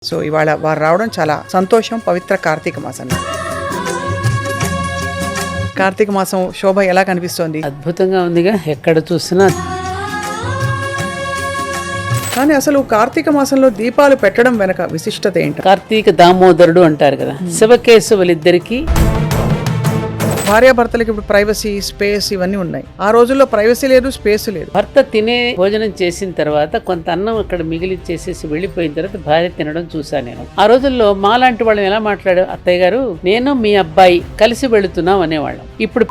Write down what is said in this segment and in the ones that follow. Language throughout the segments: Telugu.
సో ఇవాళ వారు రావడం చాలా సంతోషం. పవిత్ర కార్తీక మాసం. కార్తీక మాసం శోభ ఎలా కనిపిస్తోంది? అద్భుతంగా ఉందిగా, ఎక్కడ చూసినా. కానీ అసలు కార్తీక మాసంలో దీపాలు పెట్టడం వెనక విశిష్టత ఏంటి? కార్తీక దామోదరుడు అంటారు కదా, శివకేశవులిద్దరికి భార్యాభర్తలకి ఇప్పుడు ప్రైవసీ, స్పేస్ ఇవన్నీ ఉన్నాయి. ఆ రోజుల్లో ప్రైవసీ లేదు, స్పేస్ లేదు. భర్త తినే భోజనం చేసిన తర్వాత కొంత అన్నం అక్కడ మిగిలిచ్చేసేసి వెళ్ళిపోయిన తర్వాత భార్య తినడం చూసా నేను. ఆ రోజుల్లో మాలాంటి వాళ్ళం ఎలా మాట్లాడు, అత్తయ్య గారు నేను మీ అబ్బాయి కలిసి వెళుతున్నాం అనేవాళ్ళం. ఇప్పుడు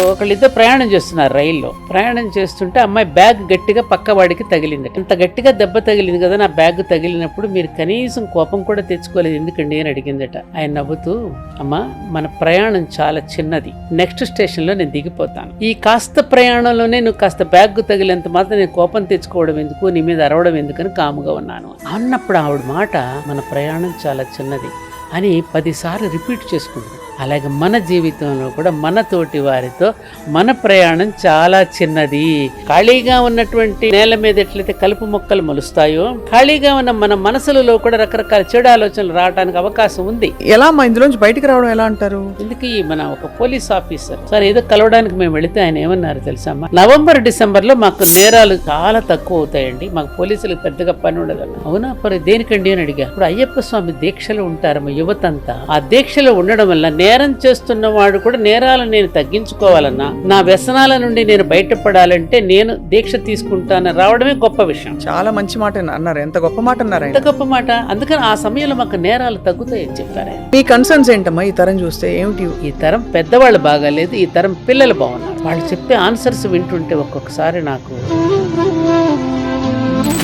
ఒకళ్ళిద్దరు ప్రయాణం చేస్తున్నారు రైల్లో. ప్రయాణం చేస్తుంటే అమ్మాయి బ్యాగ్ గట్టిగా పక్కవాడికి తగిలింది. అంత గట్టిగా దెబ్బ తగిలింది కదా, నా బ్యాగ్ తగిలినప్పుడు మీరు కనీసం కోపం కూడా తెచ్చుకోలేదు ఎందుకండి అని అడిగిందట. ఆయన నవ్వుతూ, అమ్మా మన ప్రయాణం చాలా చిన్నది, నెక్స్ట్ స్టేషన్ లో నేను దిగిపోతాను. ఈ కాస్త ప్రయాణంలోనే నువ్వు కాస్త బ్యాగ్ తగిలేంత మాత్రం నేను కోపం తెచ్చుకోవడం ఎందుకు, నీ మీద అరవడం ఎందుకని కాముగా ఉన్నాను అన్నప్పుడు ఆవిడ మాట మన ప్రయాణం చాలా చిన్నది అని 10 సార్లు రిపీట్ చేసుకుంది. అలాగే మన జీవితంలో కూడా మన తోటి వారితో మన ప్రయాణం చాలా చిన్నది. ఖాళీగా ఉన్నటువంటి నేల మీద ఎట్లయితే కలుపు మొక్కలు మొలుస్తాయో, ఖాళీగా ఉన్న మన మనసులలో కూడా రకరకాల చెడు ఆలోచనలు రావడానికి అవకాశం ఉంది. ఎలా మా ఇందులోంచి బయటికి రావడం ఎలా అంటారు? ఎందుకు మన ఒక పోలీస్ ఆఫీసర్ సార్ ఏదో కలవడానికి మేము వెళితే ఆయన ఏమన్నారు తెలుసమ్మా, నవంబర్ డిసెంబర్ లో మాకు నేరాలు చాలా తక్కువ అవుతాయండి, మాకు పోలీసులకు పెద్దగా పని ఉండదు. అవునా, మరి దేనికండి అని అడిగా. ఇప్పుడు అయ్యప్ప స్వామి దీక్షలు ఉంటారమ్మ యువతంతా. ఆ దీక్షలో ఉండడం వల్ల నేరం చేస్తున్న వాడు కూడా నేరాలను నేను తగ్గించుకోవాలన్నా, నా వ్యసనాల నుండి నేను బయటపడాలంటే నేను దీక్ష తీసుకుంటాను రావడమే గొప్ప విషయం. చాలా మంచి మాట అన్నారు. ఎంత గొప్ప మాట అన్నారు, ఎంత గొప్ప మాట. అందుకని ఆ సమయంలో మాకు నేరాలు తగ్గుతాయని చెప్పారు. మీ కన్సర్న్స్ ఏంటమ్మా ఈ తరం చూస్తే? ఏమిటి? ఈ తరం పెద్దవాళ్ళు బాగాలేదు, ఈ తరం పిల్లలు బాగున్నారు. వాళ్ళు చెప్పే ఆన్సర్స్ వింటుంటే ఒక్కొక్కసారి నాకు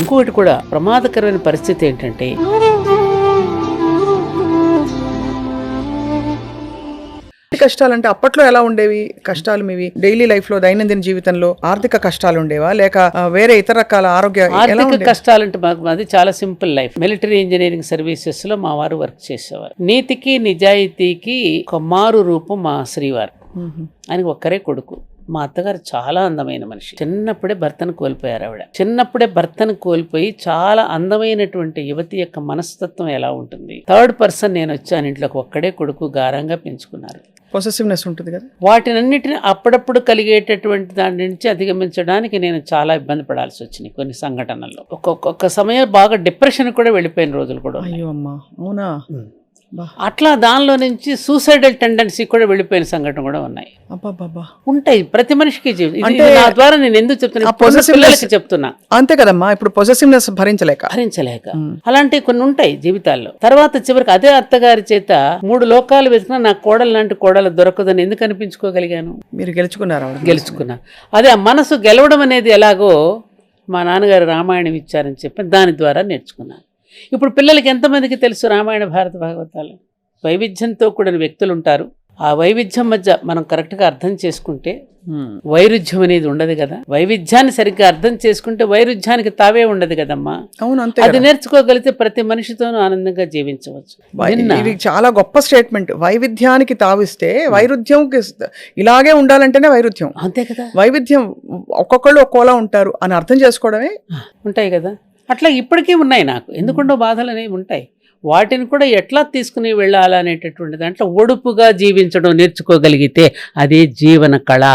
ఇంకొకటి కూడా ప్రమాదకరమైన పరిస్థితి ఏంటంటే, కష్టాలంటే అప్పట్లో ఎలా ఉండేవి కష్టాలు? మీవి డైలీ లైఫ్ లో, దైనందిన జీవితంలో ఆర్థిక కష్టాలు ఉండేవా, లేక వేరే ఇతర రకాల ఆర్థిక కష్టాలంటే మాది చాలా simple life. Military engineering services లో మా వారు వర్క్ చేసేవారు. నీతికి నిజాయితీకి ఒక మారు రూపం మా శ్రీవారు. ఆయనకు ఒక్కరే కొడుకు. మా అత్తగారు చాలా అందమైన మనిషి. చిన్నప్పుడే భర్తను కోల్పోయారు ఆవిడ. చిన్నప్పుడే భర్తను కోల్పోయి చాలా అందమైనటువంటి యువతి యొక్క మనస్తత్వం ఎలా ఉంటుంది. థర్డ్ పర్సన్ నేను వచ్చాను ఇంట్లోకి, ఒక్కడే కొడుకు, గారంగా పెంచుకున్నారు. పొసెసివ్నెస్ ఉంటుంది కదా. వాటినన్నిటిని అప్పుడప్పుడు కలిగేటటువంటి దాని నుంచి అధిగమించడానికి నేను చాలా ఇబ్బంది పడాల్సి వచ్చింది కొన్ని సంఘటనల్లో. ఒక్కొక్క సమయం బాగా డిప్రెషన్ కూడా వెళ్ళిపోయిన రోజులు కూడా. అయ్యో అమ్మా, అవునా? అట్లా దానిలో నుంచి సూసైడల్ టెండెన్సీ కూడా వెళ్ళిపోయిన సంఘటన కూడా ఉన్నాయి. ఉంటాయి ప్రతి మనిషికి. నా ద్వారా నేను ఎందుకు చెప్తున్నా అంతే కదమ్మా. ఇప్పుడు పొసెసివ్నెస్ భరించలేక అలాంటివి కొన్ని ఉంటాయి జీవితాల్లో. తర్వాత చివరికి అదే అత్తగారి చేత 3 లోకాలు వెతికినా నాకు కోడలు లాంటి కోడలు దొరకదని ఎందుకు అనిపించుకోగలిగాను? మీరు గెలుచుకున్నా. అదే ఆ మనసు గెలవడం అనేది ఎలాగో మా నాన్నగారు రామాయణం ఇచ్చారని చెప్పి దాని ద్వారా నేర్చుకున్నాను. ఇప్పుడు పిల్లలకి ఎంతమందికి తెలుసు రామాయణ భారత భాగవతాలు? వైవిధ్యంతో కూడిన వ్యక్తులు ఉంటారు. ఆ వైవిధ్యం మధ్య మనం కరెక్ట్గా అర్థం చేసుకుంటే వైరుధ్యం అనేది ఉండదు కదా. వైవిధ్యాన్ని సరిగ్గా అర్థం చేసుకుంటే వైరుధ్యానికి తావే ఉండదు కదమ్మా. అది నేర్చుకోగలిగితే ప్రతి మనిషితోనూ ఆనందంగా జీవించవచ్చు. ఇది చాలా గొప్ప స్టేట్మెంట్. వైవిధ్యానికి తావిస్తే వైరుధ్యం ఇలాగే ఉండాలంటేనే వైరుధ్యం. అంతే కదా. వైవిధ్యం ఒక్కొక్కళ్ళు ఒక్కోలా ఉంటారు అని అర్థం చేసుకోవడమే. ఉంటాయి కదా. అట్లా ఇప్పటికీ ఉన్నాయి నాకు. ఎందుకుండో బాధలు అనేవి ఉంటాయి. వాటిని కూడా ఎట్లా తీసుకుని వెళ్ళాలనేటటువంటి దాంట్లో ఒడుపుగా జీవించడం నేర్చుకోగలిగితే అదే జీవన కళ.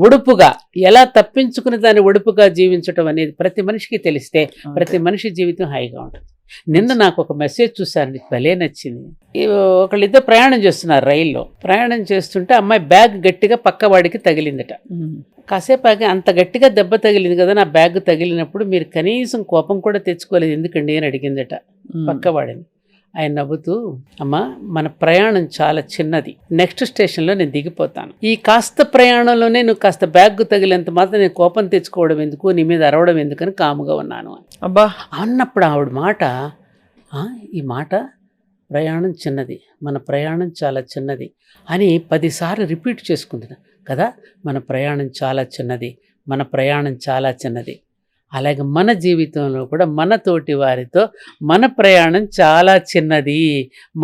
ఒడుపుగా ఎలా తప్పించుకుని దాన్ని ఒడుపుగా జీవించడం అనేది ప్రతి మనిషికి తెలిస్తే ప్రతి మనిషి జీవితం హాయిగా ఉంటుంది. నిన్న నాకు ఒక మెసేజ్ చూశాను, భలే నచ్చింది. ఒకళ్ళిద్దరు ప్రయాణం చేస్తున్నారు రైల్లో. ప్రయాణం చేస్తుంటే అమ్మాయి బ్యాగ్ గట్టిగా పక్కవాడికి తగిలిందట. కాసేపు ఆగి, అంత గట్టిగా దెబ్బ తగిలింది కదా, నా బ్యాగ్ తగిలినప్పుడు మీరు కనీసం కోపం కూడా తెచ్చుకోలేదు ఎందుకండి అని అడిగిందట పక్కవాడిని. ఆయన నవ్వుతూ, అమ్మా మన ప్రయాణం చాలా చిన్నది, నెక్స్ట్ స్టేషన్లో నేను దిగిపోతాను. ఈ కాస్త ప్రయాణంలోనే నువ్వు కాస్త బ్యాగ్ తగిలేంత మాత్రం నేను కోపం తెచ్చుకోవడం ఎందుకు, నీ మీద అరవడం ఎందుకని కాముగా ఉన్నాను అబ్బా అన్నప్పుడు ఆవిడ మాట, ఈ మాట ప్రయాణం చిన్నది, మన ప్రయాణం చాలా చిన్నది అని 10 సార్లు రిపీట్ చేసుకుంది కదా. మన ప్రయాణం చాలా చిన్నది, మన ప్రయాణం చాలా చిన్నది. అలాగే మన జీవితంలో కూడా మన తోటి వారితో మన ప్రయాణం చాలా చిన్నది,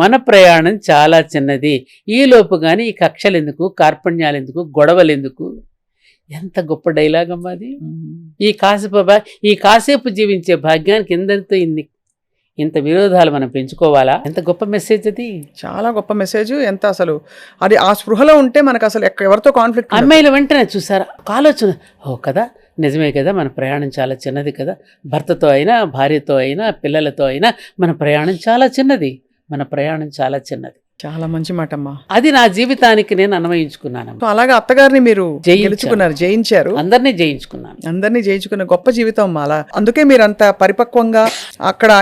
మన ప్రయాణం చాలా చిన్నది. ఈలోపు కానీ ఈ కక్షలు ఎందుకు, కార్పణ్యాలు ఎందుకు, గొడవలు ఎందుకు? ఎంత గొప్ప డైలాగ్ అమ్మా అది. ఈ కాసేపు జీవించే భాగ్యానికి ఎందరితో ఇంత విరోధాలు మనం పెంచుకోవాలా? ఎంత గొప్ప మెసేజ్ అది. చాలా గొప్ప మెసేజ్. ఎంత అసలు అది ఆ స్పృహలో ఉంటే మనకు అసలు ఎవరితో కాన్ఫ్లిక్ట్. అమ్మాయిలు వెంటనే చూసారా ఆలోచన, ఓ కదా నిజమే కదా, మన ప్రయాణం చాలా చిన్నది కదా, భర్తతో అయినా భార్యతో అయినా పిల్లలతో అయినా మన ప్రయాణం చాలా చిన్నది, మన ప్రయాణం చాలా చిన్నది. చాలా మంచి మాట అమ్మా. అది నా జీవితానికి నేను అన్వయించుకున్నాను. సో అలాగా అత్తగారిని మీరు గెలుచుకున్నారు, జయించారు, అందరినీ జయించుకున్నాను, అందరినీ జయించుకున్న గొప్ప జీవితం అమ్మా. అలా అందుకే మీరు అంత పరిపక్వంగా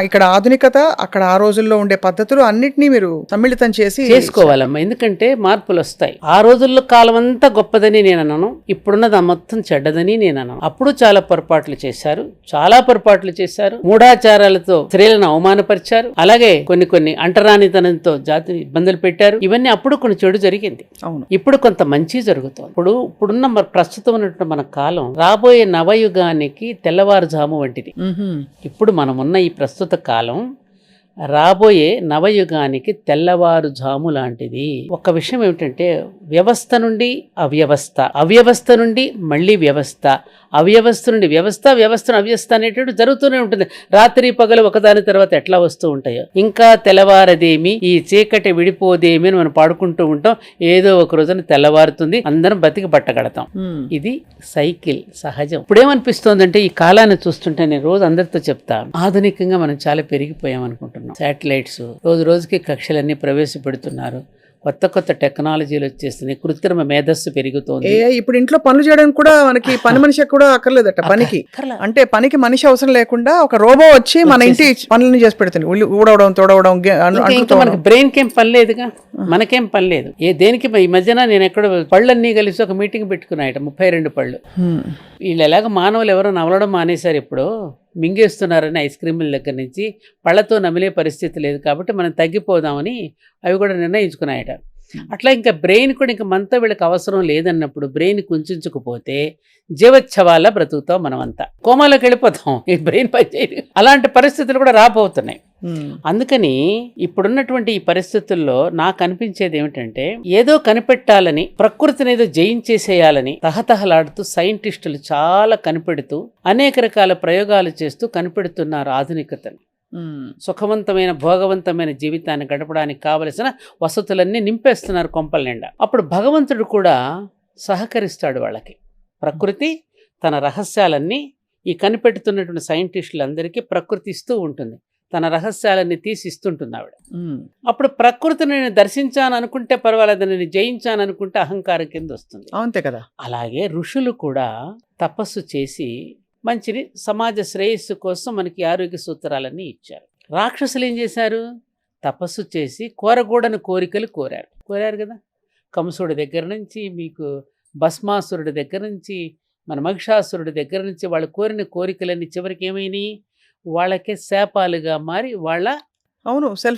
ఇక్కడ ఆధునికత, అక్కడ ఆ రోజుల్లో ఉండే పద్ధతులు అన్నిటినీ మీరు సమ్మిళితం చేసుకోవాలమ్మా. ఎందుకంటే మార్పులు వస్తాయి. ఆ రోజుల్లో కాలం అంతా గొప్పదని నేను అన్నాను, ఇప్పుడున్నది మొత్తం చెడ్డదని నేను అన్నాను. అప్పుడు చాలా పొరపాట్లు చేశారు, మూఢాచారాలతో స్త్రీలను అవమానపరిచారు, అలాగే కొన్ని అంటరానితనంతో జాతిని ఇబ్బందులు పెట్టారు. ఇవన్నీ అప్పుడు కొన్ని చెడు జరిగింది. ఇప్పుడు కొంత మంచి జరుగుతుంది. ఇప్పుడున్న ప్రస్తుతం ఉన్నటువంటి మన కాలం రాబోయే నవయుగానికి తెల్లవారుజాము వంటిది. ఇప్పుడు మనమున్న ఈ ప్రస్తుత కాలం రాబోయే నవయుగానికి తెల్లవారుజాము లాంటిది. ఒక విషయం ఏమిటంటే, వ్యవస్థ నుండి అవ్యవస్థ నుండి మళ్ళీ వ్యవస్థ, అవ్యవస్థ నుండి వ్యవస్థను అవ్యవస్థ అనేటట్టు జరుగుతూనే ఉంటుంది. రాత్రి పగలు ఒకదాని తర్వాత ఎట్లా వస్తూ ఉంటాయో, ఇంకా తెల్లవారదేమి, ఈ చీకటి విడిపోదేమి అని మనం పాడుకుంటూ ఉంటాం. ఏదో ఒక రోజున తెల్లవారుతుంది, అందరం బతికి బట్టగడతాం. ఇది సైకిల్, సహజం. ఇప్పుడేమనిపిస్తోందంటే, ఈ కాలాన్ని చూస్తుంటే నేను రోజు అందరితో చెప్తాను, ఆధునికంగా మనం చాలా పెరిగిపోయాం అనుకుంటున్నాం. శాటిలైట్స్ రోజు రోజుకి కక్షలన్నీ ప్రవేశపెడుతున్నారు, కొత్త టెక్నాలజీలు వచ్చేస్తున్నాయి, కృత్రిమ మేధస్సు పెరుగుతోంది. ఇప్పుడు ఇంట్లో పనులు చేయడానికి కూడా మనకి పని మనిషి కూడా అక్కర్లేదట. పనికి అంటే పనికి మనిషి అవసరం లేకుండా ఒక రోబో వచ్చి మన ఇంటి పనులని చేసి పెడుతుంది. ఊడవడం, తోడవడం. మనకి బ్రెయిన్ కేం పని లేదుగా, మనకేం పని లేదు. దేనికి ఈ మధ్యన నేను ఎక్కడ పళ్ళన్నీ కలిసి ఒక మీటింగ్ పెట్టుకున్నాయట, 32 పళ్ళు. వీళ్ళు ఎలాగ మానవులు ఎవరో నవలడం మానేశారు, ఇప్పుడు మింగేస్తున్నారని ఐస్ క్రీముల దగ్గర నుంచి. పళ్ళతో నమిలే పరిస్థితి లేదు కాబట్టి మనం తగ్గిపోదామని అవి కూడా నిర్ణయించుకున్నాయట. అట్లా ఇంకా బ్రెయిన్ కూడా ఇంకా మనతో వీళ్ళకి అవసరం లేదన్నప్పుడు బ్రెయిన్ కుంచుకుపోతే జీవోత్సవాల బ్రతుకుతాం, మనమంతా కోమాలోకి వెళ్ళిపోతాం, ఈ బ్రెయిన్ పనిచేయదు. అలాంటి పరిస్థితులు కూడా రాబోతున్నాయి. అందుకని ఇప్పుడున్నటువంటి ఈ పరిస్థితుల్లో నాకు అనిపించేది ఏమిటంటే, ఏదో కనిపెట్టాలని, ప్రకృతిని ఏదో జయించేసేయాలని తహతహలాడుతూ సైంటిస్టులు చాలా కనిపెడుతూ అనేక రకాల ప్రయోగాలు చేస్తూ కనిపెడుతున్నారు ఆధునికతని. సుఖవంతమైన భోగవంతమైన జీవితాన్ని గడపడానికి కావలసిన వసతులన్నీ నింపేస్తున్నారు కొంపల నిండా. అప్పుడు భగవంతుడు కూడా సహకరిస్తాడు వాళ్ళకి. ప్రకృతి తన రహస్యాలన్నీ ఈ కనిపెడుతున్నటువంటి సైంటిస్టులందరికీ ప్రకృతి ఇస్తూ ఉంటుంది, తన రహస్యాలన్నీ తీసిస్తుంటుంది ఆవిడ. అప్పుడు ప్రకృతిని నేను దర్శించాను అనుకుంటే పర్వాలేదు, నేను జయించాను అనుకుంటే అహంకారం కింద వస్తుంది. అంతే కదా. అలాగే ఋషులు కూడా తపస్సు చేసి మంచిని సమాజ శ్రేయస్సు కోసం మనకి ఆరోగ్య సూత్రాలన్నీ ఇచ్చారు. రాక్షసులు ఏం చేశారు? తపస్సు చేసి కోరకూడని కోరికలు కోరారు కదా. కంసుడి దగ్గర నుంచి, మీకు భస్మాసురుడి దగ్గర నుంచి, మన మహిషాసురుడి దగ్గర నుంచి వాళ్ళు కోరిన కోరికలన్నీ చివరికి ఏమైనాయి? వాళ్ళకే శాపాలుగా మారి వాళ్ళ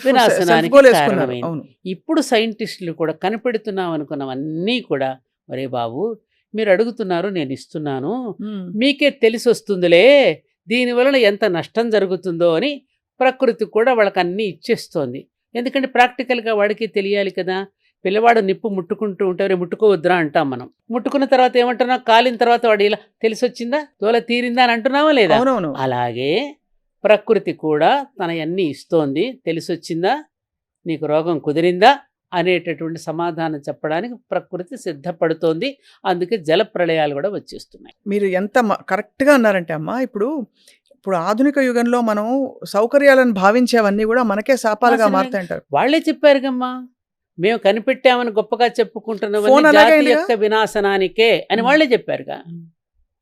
వినాశనానికి కారణమైంది. ఇప్పుడు సైంటిస్టులు కూడా కనిపెడుతున్నాం అనుకున్నవన్నీ కూడా, ఒరే బాబు మీరు అడుగుతున్నారు, నేను ఇస్తున్నాను, మీకే తెలిసి వస్తుందిలే దీనివలన ఎంత నష్టం జరుగుతుందో అని ప్రకృతి కూడా వాళ్ళకి అన్నీ ఇచ్చేస్తోంది. ఎందుకంటే ప్రాక్టికల్గా వాడికి తెలియాలి కదా. పిల్లవాడు నిప్పు ముట్టుకుంటూ ఉంటే ముట్టుకోవద్దురా అంటాం మనం. ముట్టుకున్న తర్వాత ఏమంటున్నావు? కాలిన తర్వాత వాడు ఇలా తెలిసి వచ్చిందా, దోల తీరిందా అని అంటున్నావా లేదా? అలాగే ప్రకృతి కూడా తన అన్నీ ఇస్తోంది. తెలిసి వచ్చిందా, నీకు రోగం కుదిరిందా అనేటటువంటి సమాధానం చెప్పడానికి ప్రకృతి సిద్ధపడుతోంది. అందుకే జల ప్రళయాలు కూడా వచ్చేస్తున్నాయి. మీరు ఎంత కరెక్ట్గా అన్నారంటే అమ్మా, ఇప్పుడు ఆధునిక యుగంలో మనం సౌకర్యాలను భావించేవన్నీ కూడా మనకే శాపాలుగా మారుతాయంటారు. వాళ్లే చెప్పారు కమ్మా, మేము కనిపెట్టామని గొప్పగా చెప్పుకుంటున్నాం జాతి యొక్క వినాశనానికే అని వాళ్లే చెప్పారుగా.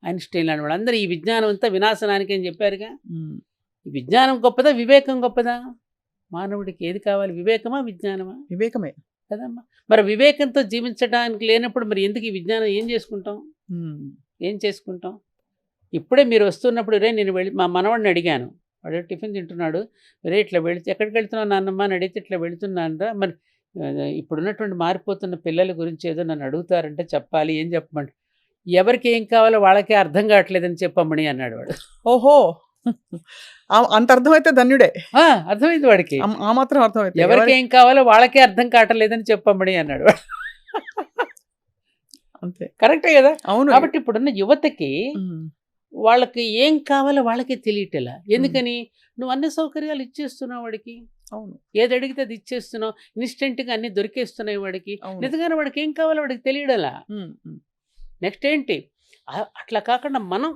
ఐన్స్టైన్ లాంటి వాళ్ళందరూ ఈ విజ్ఞానం అంతా వినాశనానికే అని చెప్పారుగా. ఈ విజ్ఞానం గొప్పదా, వివేకం గొప్పదా? మానవుడికి ఏది కావాలి, వివేకమా విజ్ఞానమా? వివేకమే కదమ్మా. మరి వివేకంతో జీవించడానికి లేనప్పుడు మరి ఎందుకు ఈ విజ్ఞానం ఏం చేసుకుంటాం? ఇప్పుడే మీరు వస్తున్నప్పుడు, రే నేను వెళ్ళి మా మనవాడిని అడిగాను, వాడు టిఫిన్ తింటున్నాడు, రే ఇట్లా వెళితే ఎక్కడికి వెళ్తున్నావు నాన్నమ్మ అని అడిగితే ఇట్లా వెళుతున్నాను రా, మరి ఇప్పుడున్నటువంటి మారిపోతున్న పిల్లల గురించి ఏదో నన్ను అడుగుతారంటే చెప్పాలి, ఏం చెప్పమంటే, ఎవరికి ఏం కావాలో వాళ్ళకే అర్థం కావట్లేదని చెప్పమ్మని అన్నాడు వాడు. ఓహో, అంత అర్థమైతే ధన్యుడే. అర్థమైంది వాడికి, ఆ మాత్రం అర్థమైంది. ఎవరికి ఏం కావాలో వాళ్ళకే అర్థం కావట్లేదని చెప్పమ్మని అన్నాడు వాడు. అంతే, కరెక్టే కదా. అవును. కాబట్టి ఇప్పుడున్న యువతకి వాళ్ళకి ఏం కావాలో వాళ్ళకే తెలియటలా. ఎందుకని నువ్వు అన్ని సౌకర్యాలు ఇచ్చేస్తున్నావు వాడికి. అవును. ఏది అడిగితే అది ఇచ్చేస్తున్నావు, ఇన్స్టెంట్గా అన్ని దొరికేస్తున్నాయి వాడికి. అవును. నిజంగానే వాడికి ఏం కావాలో వాడికి తెలియడలా. నెక్స్ట్ ఏంటి, అట్లా కాకుండా మనం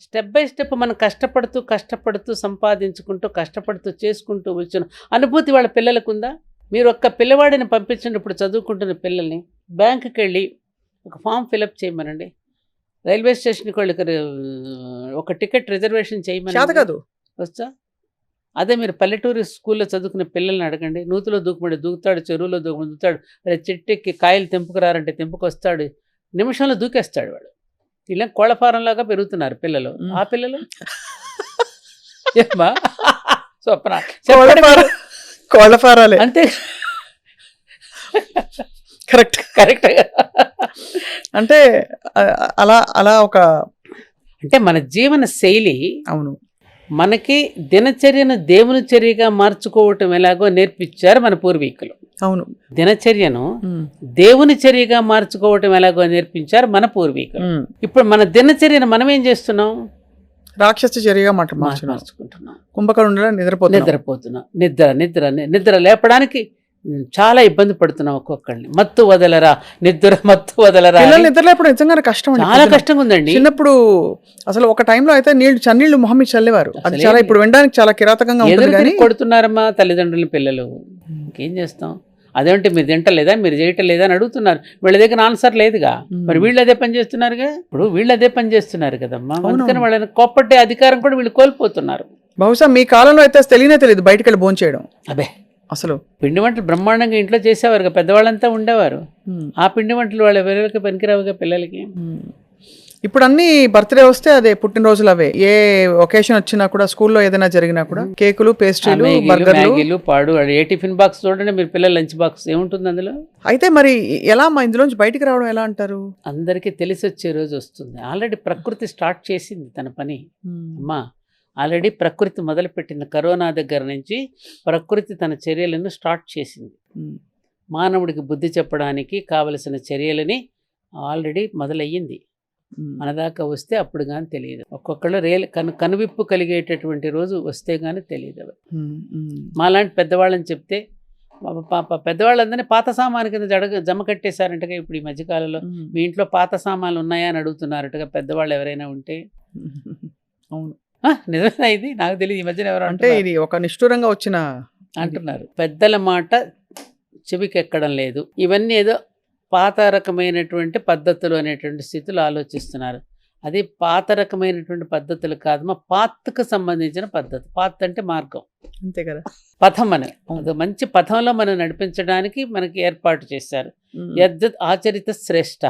స్టెప్ బై స్టెప్ మనం కష్టపడుతూ సంపాదించుకుంటూ కష్టపడుతూ చేసుకుంటూ వచ్చిన అనుభూతి వాళ్ళ పిల్లలకు ఉందా? మీరు ఒక్క పిల్లవాడిని పంపించండి, ఇప్పుడు చదువుకుంటున్న పిల్లల్ని బ్యాంకుకి వెళ్ళి ఒక ఫామ్ ఫిలప్ చేయమనండి, రైల్వే స్టేషన్కి వాళ్ళకి ఒక టికెట్ రిజర్వేషన్ చేయమని కాదు వచ్చా. అదే మీరు పల్లెటూరు స్కూల్లో చదువుకునే పిల్లల్ని అడగండి, నూతిలో దూకుతాడు, చెరువులో దూకుతాడు, చెట్టెక్కి కాయలు తెంపుకురారంటే తెంపుకొస్తాడు, నిమిషంలో దూకేస్తాడు వాడు. ఇలా కోళ్ళఫారంలాగా పెరుగుతున్నారు పిల్లలు. ఆ పిల్లలు ఏమ్మా స్వప్న కోళ్ళఫారాలే అంతే. కరెక్ట్. అంటే అలా ఒక అంటే మన జీవన శైలి, అవును, మనకి దినచర్యను దేవుని చర్యగా మార్చుకోవటం ఎలాగో నేర్పించారు మన పూర్వీకులు. అవును, దినచర్యను దేవుని చర్యగా మార్చుకోవటం ఎలాగో నేర్పించారు మన పూర్వీకులు. ఇప్పుడు మన దినచర్యను మనం ఏం చేస్తున్నాం? రాక్షస చర్యగా మార్చుకుంటున్నాం. కుంభకర్ణుడిలా నిద్రపోతున్నాం. నిద్ర లేపడానికి చాలా ఇబ్బంది పడుతున్నాం ఒక్కొక్కరిని. మత్తు వదలరా నిద్ర లేపడం నిజంగానే కష్టం, చాలా కష్టంగా ఉందండి. చిన్నప్పుడు అసలు ఒక టైంలో అయితే చన్నీళ్లు మొహం మీద చల్లేవారు. అది చాలా ఇప్పుడు వినడానికి చాలా కిరాతకంగా ఉంటుంది. కొడుతున్నారమ్మా తల్లిదండ్రుల పిల్లలు. ఇంకేం చేస్తాం? అదేంటే మీరు తింటలేదా, మీరు చేయటం లేదా అని అడుగుతున్నారు. వీళ్ళ దగ్గర ఆన్సర్ లేదుగా, మరి వీళ్ళు అదే పని చేస్తున్నారుగా. ఇప్పుడు వీళ్ళు అదే పని చేస్తున్నారు కదమ్మా, అందుకని వాళ్ళని కోప్పట్టే అధికారం కూడా వీళ్ళు కోల్పోతున్నారు. బహుశా మీ కాలంలో అయితే తెలియదు బయటకు వెళ్ళి భోంచేయడం. అబే, అసలు పిండి వంటలు బ్రహ్మాండంగా ఇంట్లో చేసేవారు, పెద్దవాళ్ళంతా ఉండేవారు. ఆ పిండి వంటలు వాళ్ళ పిల్లలకి పనికిరావుగా పిల్లలకి. ఇప్పుడు అన్ని బర్త్డే వస్తే అదే పుట్టినరోజులు అవే. ఏ ఒకేషన్ వచ్చినా కూడా, స్కూల్లో ఏదైనా జరిగినా కూడా కేకులు, పేస్ట్రీలు, మ్యాగీలు, పాడు. ఏ టిఫిన్ బాక్స్ చూడండి మీరు, పిల్లల లంచ్ బాక్స్ ఏముంటుంది అందులో? అయితే మరి ఎలా ఇందులోంచి బయటికి రావడం ఎలా అంటారు? అందరికీ తెలిసి వచ్చే రోజు వస్తుంది. ఆల్రెడీ ప్రకృతి స్టార్ట్ చేసింది తన పని. అమ్మా, ఆల్రెడీ ప్రకృతి మొదలుపెట్టింది. కరోనా దగ్గర నుంచి ప్రకృతి తన చర్యలను స్టార్ట్ చేసింది. మానవుడికి బుద్ధి చెప్పడానికి కావలసిన చర్యలని ఆల్రెడీ మొదలయ్యింది. మన దాకా వస్తే అప్పుడు కానీ తెలియదు. ఒక్కొక్కళ్ళు కనువిప్పు కలిగేటటువంటి రోజు వస్తే కానీ తెలియదు. మాలాంటి పెద్దవాళ్ళని చెప్తే, పెద్దవాళ్ళందరినీ పాత సామాను కింద జమ కట్టేశారంటగా ఇప్పుడు ఈ మధ్యకాలంలో. మీ ఇంట్లో పాత సామాన్లు ఉన్నాయా అని అడుగుతున్నారటగా పెద్దవాళ్ళు ఎవరైనా ఉంటే. అవును, నిజమేనా? ఇది నాకు తెలియదు. ఈ మధ్యన ఎవరు అంటే ఇది ఒక నిష్ఠూరంగా వచ్చిన అంటున్నారు. పెద్దల మాట చెవికెక్కడం లేదు. ఇవన్నీ ఏదో పాత రకమైనటువంటి పద్ధతులు అనేటువంటి స్థితిలో ఆలోచిస్తున్నారు. అది పాత రకమైనటువంటి పద్ధతులు కాదమ్మా, పాత్కు సంబంధించిన పద్ధతి. పాత్ అంటే మార్గం, అంతే కదా, పథం అని. అది మంచి పథంలో మనం నడిపించడానికి మనకి ఏర్పాటు చేశారు. యద్యత్ ఆచరిత శ్రేష్ఠ.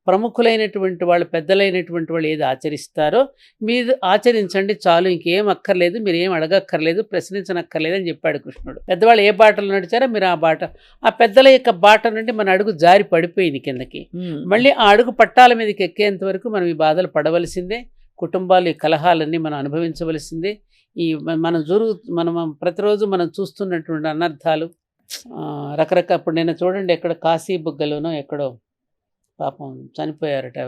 ప్రముఖులైనటువంటి వాళ్ళు, పెద్దలైనటువంటి వాళ్ళు ఏది ఆచరిస్తారో మీరు ఆచరించండి చాలు, ఇంకేం అక్కర్లేదు, మీరు ఏం అడగక్కర్లేదు, ప్రశ్నించనక్కర్లేదు అని చెప్పాడు కృష్ణుడు. పెద్దవాళ్ళు ఏ బాటలో నడిచారో మీరు ఆ బాట, ఆ పెద్దల యొక్క బాట నుండి మన అడుగు జారి పడిపోయింది కిందకి. మళ్ళీ ఆ అడుగు పట్టాల మీదకి ఎక్కేంత వరకు మనం ఈ బాధలు పడవలసిందే. కుటుంబాలు ఈ కలహాలన్నీ మనం అనుభవించవలసిందే. ఈ మనం ప్రతిరోజు మనం చూస్తున్నటువంటి అనర్థాలు రకరకాల. ఇప్పుడు నేను చూడండి, ఎక్కడ కాశీ బుగ్గలోనో ఎక్కడో పాపం చనిపోయారట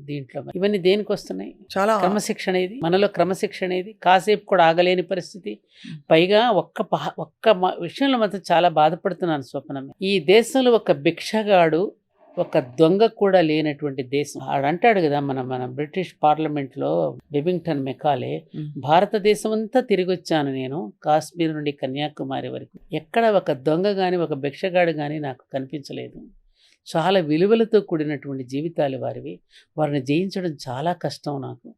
దీంట్లో. ఇవన్నీ దేనికి వస్తున్నాయి? చాలా క్రమశిక్షణ. ఇది మనలో క్రమశిక్షణ. ఇది కాసేపు కూడా ఆగలేని పరిస్థితి. పైగా ఒక్క విషయంలో మాత్రం చాలా బాధపడుతున్నాను స్వప్నం. ఈ దేశంలో ఒక భిక్షగాడు, ఒక దొంగ కూడా లేనటువంటి దేశం. ఆడంటాడు కదా, మన బ్రిటిష్ పార్లమెంట్లో బెబింగ్టన్ మెకాలే, భారతదేశం అంతా తిరిగి వచ్చాను నేను, కాశ్మీర్ నుండి కన్యాకుమారి వరకు, ఎక్కడ ఒక దొంగ కానీ ఒక భిక్షగాడు కానీ నాకు కనిపించలేదు. చాలా విలువలతో కూడినటువంటి జీవితాలు వారివి. వారిని జయించడం చాలా కష్టం నాకు.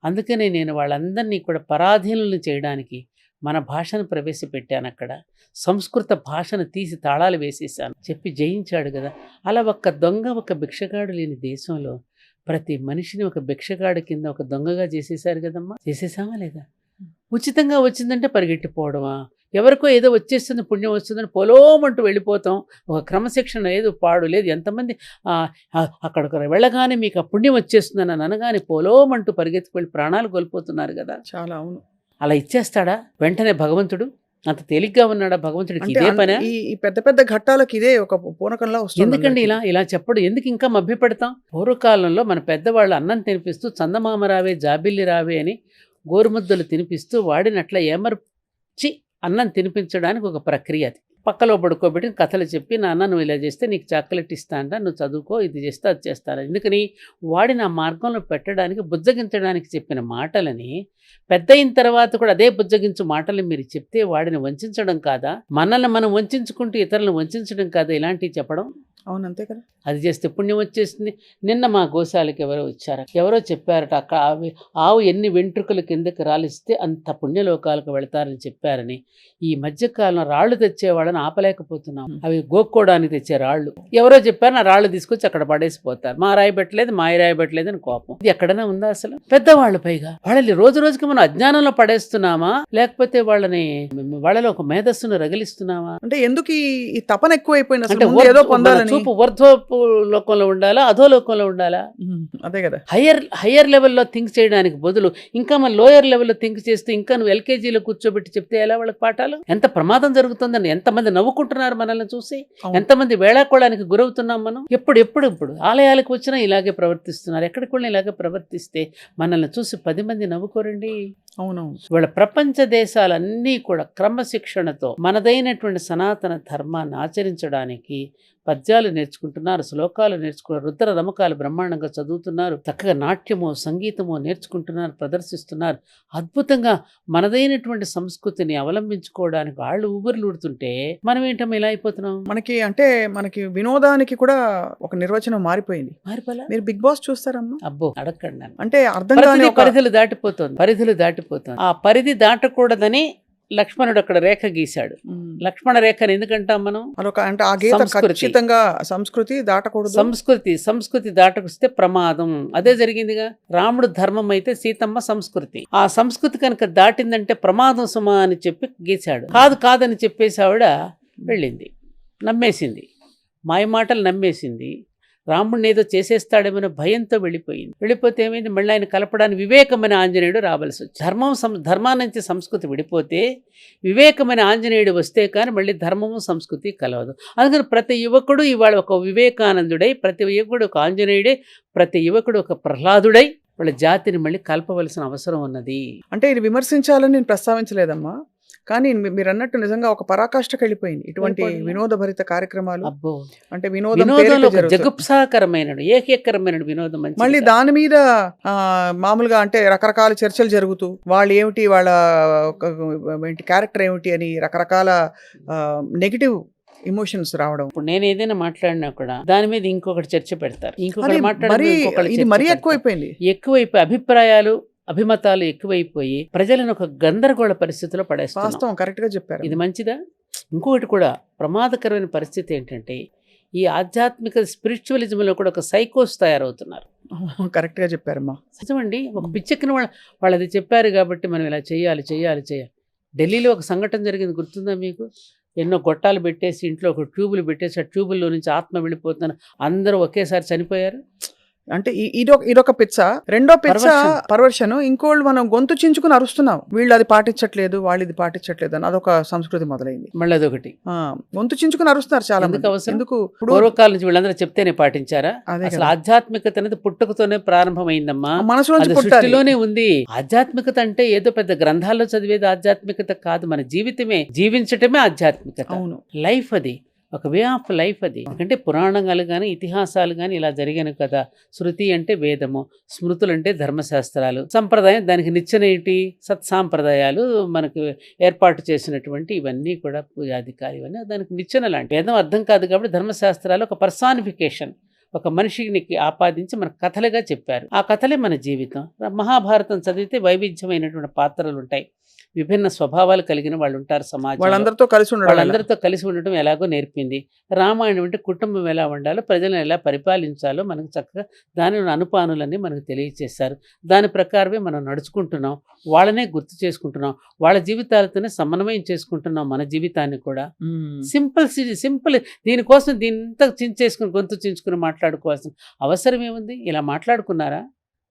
అందుకనే నేను వాళ్ళందరినీ కూడా పరాధీనులను చేయడానికి మన భాషను ప్రవేశపెట్టాను. అక్కడ సంస్కృత భాషను తీసి తాళాలు వేసేసాను. చెప్పి జయించాడు కదా. అలా ఒక దొంగ, ఒక భిక్షగాడు లేని దేశంలో ప్రతి మనిషిని ఒక భిక్షగాడి కింద, ఒక దొంగగా చేసేసారు కదమ్మా. చేసేసామా లేదా? ఉచితంగా వచ్చిందంటే పరిగెట్టిపోవడమా? ఎవరికో ఏదో వచ్చేస్తుంది, పుణ్యం వస్తుందని పొలోమంటూ వెళ్ళిపోతాం. ఒక క్రమశిక్షణ లేదు, పాడు లేదు. ఎంతమంది అక్కడికి వెళ్ళగానే మీకు ఆ పుణ్యం వచ్చేస్తుందని అనగానే పొలోమంటూ పరిగెత్తుకు వెళ్ళి ప్రాణాలు కోల్పోతున్నారు కదా. చాలా. అవును. అలా ఇచ్చేస్తాడా వెంటనే భగవంతుడు? అంత తేలిగ్గా ఉన్నాడా భగవంతుడికి? అంటే ఇదే పనే. ఈ పెద్ద పెద్ద ఘట్టాలకి ఇదే ఒక పూనకంలా వస్తుంది ఎందుకండి అందరికీ. ఇలా చెప్పడు? ఎందుకు ఇంకా మభ్యపెడతాం? పూర్వకాలంలో మన పెద్దవాళ్ళు అన్నం తినిపిస్తూ చందమామ రావే జాబిల్లి రావే అని గోరుముద్దలు తినిపిస్తూ వాడినట్ల ఏమర్చి అన్నం తినిపించడానికి ఒక ప్రక్రియ అది. పక్కలో పడుకోబెట్టి కథలు చెప్పి, నాన్న నువ్వు ఇలా చేస్తే నీకు చాక్లెట్ ఇస్తాంట, నువ్వు చదువుకో, ఇది చేస్తే అది చేస్తాను. ఎందుకని? వాడిని ఆ మార్గంలో పెట్టడానికి, బుజ్జగించడానికి చెప్పిన మాటలని పెద్ద అయిన తర్వాత కూడా అదే బుజ్జగించు మాటలు మీరు చెప్తే వాడిని వంచడం కాదా? మనల్ని మనం వంచుకుంటూ ఇతరులను వంచడం కాదా ఇలాంటివి చెప్పడం? అవును, అంతే కదా. అది చేస్తే పుణ్యం వచ్చేసింది. నిన్న మా గోశాలకి ఎవరో వచ్చారు, ఎవరో చెప్పారట, అక్కడ ఆవు ఎన్ని వెంట్రుకలు కిందకి రాలిస్తే అంత పుణ్యలోకాలకు వెళతారని చెప్పారని. ఈ మధ్యకాలం రాళ్ళు తెచ్చేవాళ్ళని ఆపలేకపోతున్నాం. అవి గోక్కోవడానికి తెచ్చే రాళ్ళు ఎవరో చెప్పారు, నా రాళ్ళు తీసుకొచ్చి అక్కడ పడేసిపోతారు. మా రాయి పెట్టలేదు, మా రాయి పెట్టలేదు అని కోపం. ఇది ఎక్కడైనా ఉందా అసలు? పెద్దవాళ్ళు పైగా వాళ్ళని రోజు రోజుకి మనం అజ్ఞానంలో పడేస్తున్నామా, లేకపోతే వాళ్ళలో ఒక మేధస్సును రగిలిస్తున్నామా? అంటే ఎందుకు ఈ తపన ఎక్కువైపోయింది? అంటే అసలు ముందు ఏదో పొందాలని. చూపు ఊర్ధ్వపు లోకంలో ఉండాలా, అధో లోకంలో ఉండాలా? అదే కదా. హయ్యర్ లెవెల్లో థింక్ చేయడానికి బదులు ఇంకా మన లోయర్ లెవెల్లో థింక్ చేస్తూ ఇంకా నువ్వు ఎల్కేజీలో కూర్చోబెట్టి చెప్తే ఎలా వాళ్ళకి పాఠాలు? ఎంత ప్రమాదం జరుగుతుందని ఎంతమంది నవ్వుకుంటున్నారు మనల్ని చూసి, ఎంతమంది వేళాకోళానికి గురవుతున్నాం మనం. ఎప్పుడు ఆలయాలకు వచ్చినా ఇలాగే ప్రవర్తిస్తున్నారు. ఎక్కడికి వెళ్ళినా ఇలాగే ప్రవర్తిస్తే మనల్ని చూసి 10 మంది నవ్వుకోరండి. అవునవును. వాళ్ళ ప్రపంచ దేశాలన్నీ కూడా క్రమశిక్షణతో మనదైనటువంటి సనాతన ధర్మాన్ని ఆచరించడానికి పద్యాలు నేర్చుకుంటున్నారు, శ్లోకాలు నేర్చుకున్నారు, రుద్ర రమకాలు బ్రహ్మాండంగా చదువుతున్నారు, చక్కగా నాట్యమో సంగీతమో నేర్చుకుంటున్నారు, ప్రదర్శిస్తున్నారు. అద్భుతంగా మనదైనటువంటి సంస్కృతిని అవలంబించుకోవడానికి వాళ్ళు ఊబిర్లుడుతుంటే మనం ఏంటమ్మా ఇలా అయిపోతున్నాం? మనకి వినోదానికి కూడా ఒక నిర్వచనం మారిపోయింది. మారిపోలా? మీరు బిగ్ బాస్ చూస్తారమ్మా? అబ్బో అడగండి నన్ను. అంటే అర్థం కాని పరిధులు దాటిపోతుంది. ఆ పరిధి దాటకూడదని లక్ష్మణుడు అక్కడ రేఖ గీశాడు. లక్ష్మణ రేఖని ఎందుకంటాం మనం? అంటే ఆ గీత ఖచ్చితంగా సంస్కృతి దాటకూడదు. సంస్కృతి దాటకొస్తే ప్రమాదం. అదే జరిగిందిగా. రాముడు ధర్మం అయితే సీతమ్మ సంస్కృతి. ఆ సంస్కృతి కనుక దాటిందంటే ప్రమాదం సుమా అని చెప్పి గీశాడు. కాదని చెప్పేసి ఆవిడ వెళ్ళింది, నమ్మేసింది, మాయ మాటలు నమ్మేసింది. రాముడిని ఏదో చేసేస్తాడేమో భయంతో వెళ్ళిపోతే ఏమైంది? మళ్ళీ ఆయన కలపడానికి వివేకమైన ఆంజనేయుడు రావాల్సి వచ్చింది. ధర్మాన్నించి సంస్కృతి విడిపోతే వివేకమైన ఆంజనేయుడు వస్తే కానీ మళ్ళీ ధర్మము సంస్కృతి కలవదు. అందుకని ప్రతి యువకుడు ఇవాళ ఒక వివేకానందుడై, ప్రతి యువకుడు ఒక ఆంజనేయుడై, ప్రతి యువకుడు ఒక ప్రహ్లాదుడై వాళ్ళ జాతిని మళ్ళీ కలపవలసిన అవసరం ఉన్నది. అంటే ఇది విమర్శించాలని నేను ప్రస్తావించలేదమ్మా, కానీ మీరు అన్నట్టు నిజంగా ఒక పరాకాష్ఠకి వెళ్ళిపోయింది ఇటువంటి వినోదభరిత కార్యక్రమాలు. అబ్బో, అంటే వినోదం జగుప్సాకరమైన ఏకీకరమైన వినోదం. మళ్ళీ దాని మీద మామూలుగా అంటే రకరకాల చర్చలు జరుగుతూ వాళ్ళు ఏమిటి, వాళ్ళ క్యారెక్టర్ ఏమిటి అని రకరకాల నెగిటివ్ ఎమోషన్స్ రావడం. ఇప్పుడు నేను ఏదైనా మాట్లాడినా కూడా దాని మీద ఇంకొకటి చర్చ పెడతారు, ఇంకొకటి మాట్లాడారు. ఇది మరీ ఎక్కువైపోయి అభిమతాలు ఎక్కువైపోయి ప్రజలను ఒక గందరగోళ పరిస్థితిలో పడేస్తాం. కరెక్ట్ గా చెప్పారు. ఇది మంచిదా? ఇంకొకటి కూడా ప్రమాదకరమైన పరిస్థితి ఏంటంటే ఈ ఆధ్యాత్మిక స్పిరిచువలిజంలో కూడా ఒక సైకోస్ తయారవుతున్నారు. కరెక్ట్ గా చెప్పారమ్మా. నిజమండి. ఒక పిచ్చెక్కిన వాళ్ళు అది చెప్పారు కాబట్టి మనం ఇలా చేయాలి. ఢిల్లీలో ఒక సంఘటన జరిగింది, గుర్తుందా మీకు? ఎన్నో గొట్టాలు పెట్టేసి ఇంట్లో ఒక ట్యూబులు పెట్టేసి ఆ ట్యూబుల్లో నుంచి ఆత్మ వెళ్ళిపోతున్నారు, అందరూ ఒకేసారి చనిపోయారు. అంటే ఇదొక పిచ్చ. రెండో పిచ్చ పర్వర్షన్. ఇంకోళ్ళు మనం గొంతు చించుకుని అరుస్తున్నాం, వీళ్ళు అది పాటించట్లేదు, వాళ్ళు ఇది పాటించట్లేదు అని అదొక సంస్కృతి మొదలైంది. మళ్ళీ అదొకటి గొంతు చించుకుని అరుస్తున్నారు చాలా మంది. ఎందుకు? పూర్వకాలం నుంచి వీళ్ళందరూ చెప్తేనే పాటించారా? అసలు ఆధ్యాత్మికత అనేది పుట్టుకతోనే ప్రారంభమైందమ్మా, మనసులోనే ఉంది. ఆధ్యాత్మికత అంటే ఏదో పెద్ద గ్రంథాల్లో చదివేది ఆధ్యాత్మికత కాదు, మన జీవితమే జీవించటమే ఆధ్యాత్మికత. అవును, లైఫ్ అది, ఒక వే ఆఫ్ లైఫ్ అది. ఎందుకంటే పురాణాలు కానీ ఇతిహాసాలు కానీ ఇలా జరిగాను కదా. శృతి అంటే వేదము, స్మృతులు అంటే ధర్మశాస్త్రాలు, సంప్రదాయం దానికి నిచ్చెనేటి సత్సాంప్రదాయాలు మనకు ఏర్పాటు చేసినటువంటి ఇవన్నీ కూడా పూజాధికారి, ఇవన్నీ దానికి నిచ్చెన లాంటి. వేదం అర్థం కాదు కాబట్టి ధర్మశాస్త్రాలు ఒక పర్సానిఫికేషన్, ఒక మనిషికి ఆపాదించి మన కథలుగా చెప్పారు. ఆ కథలే మన జీవితం. మహాభారతం చదివితే వైవిధ్యమైనటువంటి పాత్రలు ఉంటాయి, విభిన్న స్వభావాలు కలిగిన వాళ్ళు ఉంటారు సమాజంలో, వాళ్ళందరితో కలిసి ఉండటం ఎలాగో నేర్పింది. రామాయణం అంటే కుటుంబం ఎలా ఉండాలో, ప్రజలను ఎలా పరిపాలించాలో మనకు చక్కగా దాని అనుపానులన్నీ మనకు తెలియచేశారు. దాని ప్రకారమే మనం నడుచుకుంటున్నాం, వాళ్ళనే గుర్తు చేసుకుంటున్నాం, వాళ్ళ జీవితాలతోనే సమన్వయం చేసుకుంటున్నాం మన జీవితాన్ని కూడా. సింపుల్. దీనికోసం దీంతా చించేసుకుని గొంతు చించుకుని మాట్లాడుకోవాల్సిన అవసరం ఏముంది? ఇలా మాట్లాడుకున్నారా?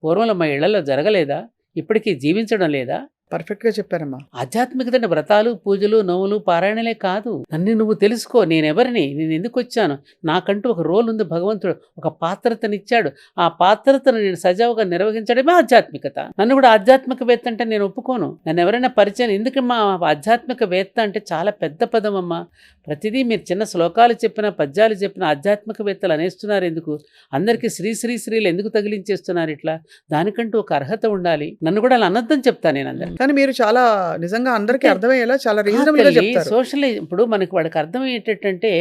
పూర్వంలో మా ఇళ్లలో జరగలేదా? ఇప్పటికీ జీవించడం లేదా? పర్ఫెక్ట్ గా చెప్పారమ్మా. ఆధ్యాత్మికత అంటే వ్రతాలు, పూజలు, నోములు, పారాయణలే కాదు. నన్ను నువ్వు తెలుసుకో, నేనెవరిని, నేను ఎందుకు వచ్చాను, నాకంటూ ఒక రోల్ ఉంది, భగవంతుడు ఒక పాత్రతనిచ్చాడు, ఆ పాత్రతను నేను సజావుగా నిర్వహించడమే ఆధ్యాత్మికత. నన్ను కూడా ఆధ్యాత్మికవేత్త అంటే నేను ఒప్పుకోను. నన్ను ఎవరైనా పరిచయం, ఎందుకమ్మా ఆధ్యాత్మికవేత్త అంటే చాలా పెద్ద పదం అమ్మా. ప్రతిదీ మీరు చిన్న శ్లోకాలు చెప్పినా, పద్యాలు చెప్పినా ఆధ్యాత్మికవేత్తలు అనేస్తున్నారు ఎందుకు? అందరికీ శ్రీ శ్రీ శ్రీలు ఎందుకు తగిలించేస్తున్నారు ఇట్లా? దానికంటూ ఒక అర్హత ఉండాలి. నన్ను కూడా అలా అనొద్దని చెప్తాను నేను అందరికీ. కానీ మీరు చాలా నిజంగా అందరికీ అంటే అర్థమయ్యేలా చాలా రీజనబుల్ గా చెప్తారు. సోషల్ ఇప్పుడు మనకి వాడికి అర్థమయ్యేటంటే,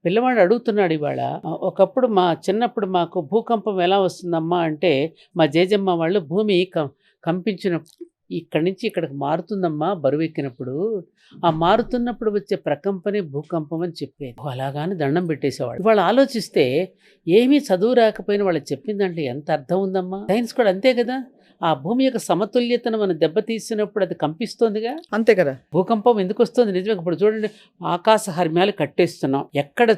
పిల్లవాడు అడుగుతున్నాడు ఇవాళ, ఒకప్పుడు మా చిన్నప్పుడు మాకు భూకంపం ఎలా వస్తుందమ్మా అంటే, మా జేజమ్మ వాళ్ళు భూమి కంపించినప్పుడు ఇక్కడి నుంచి ఇక్కడికి మారుతుందమ్మా బరువు ఎక్కినప్పుడు, ఆ మారుతున్నప్పుడు వచ్చే ప్రకంపనే భూకంపం అని చెప్పేది. అలాగానే దండం పెట్టేసేవాడు. వాళ్ళు ఆలోచిస్తే ఏమీ చదువు రాకపోయినా వాళ్ళు చెప్పిందంటే ఎంత అర్థం ఉందమ్మా. సైన్స్ కూడా అంతే కదా. ఆ భూమి యొక్క సమతుల్యతను మనం దెబ్బతీసినప్పుడు అది కంపిస్తోందిగా. అంతే కదా. భూకంపం ఎందుకు వస్తుంది నిజమే. ఇప్పుడు చూడండి, ఆకాశ హర్మ్యాలు కట్టేస్తున్నాం, ఎక్కడ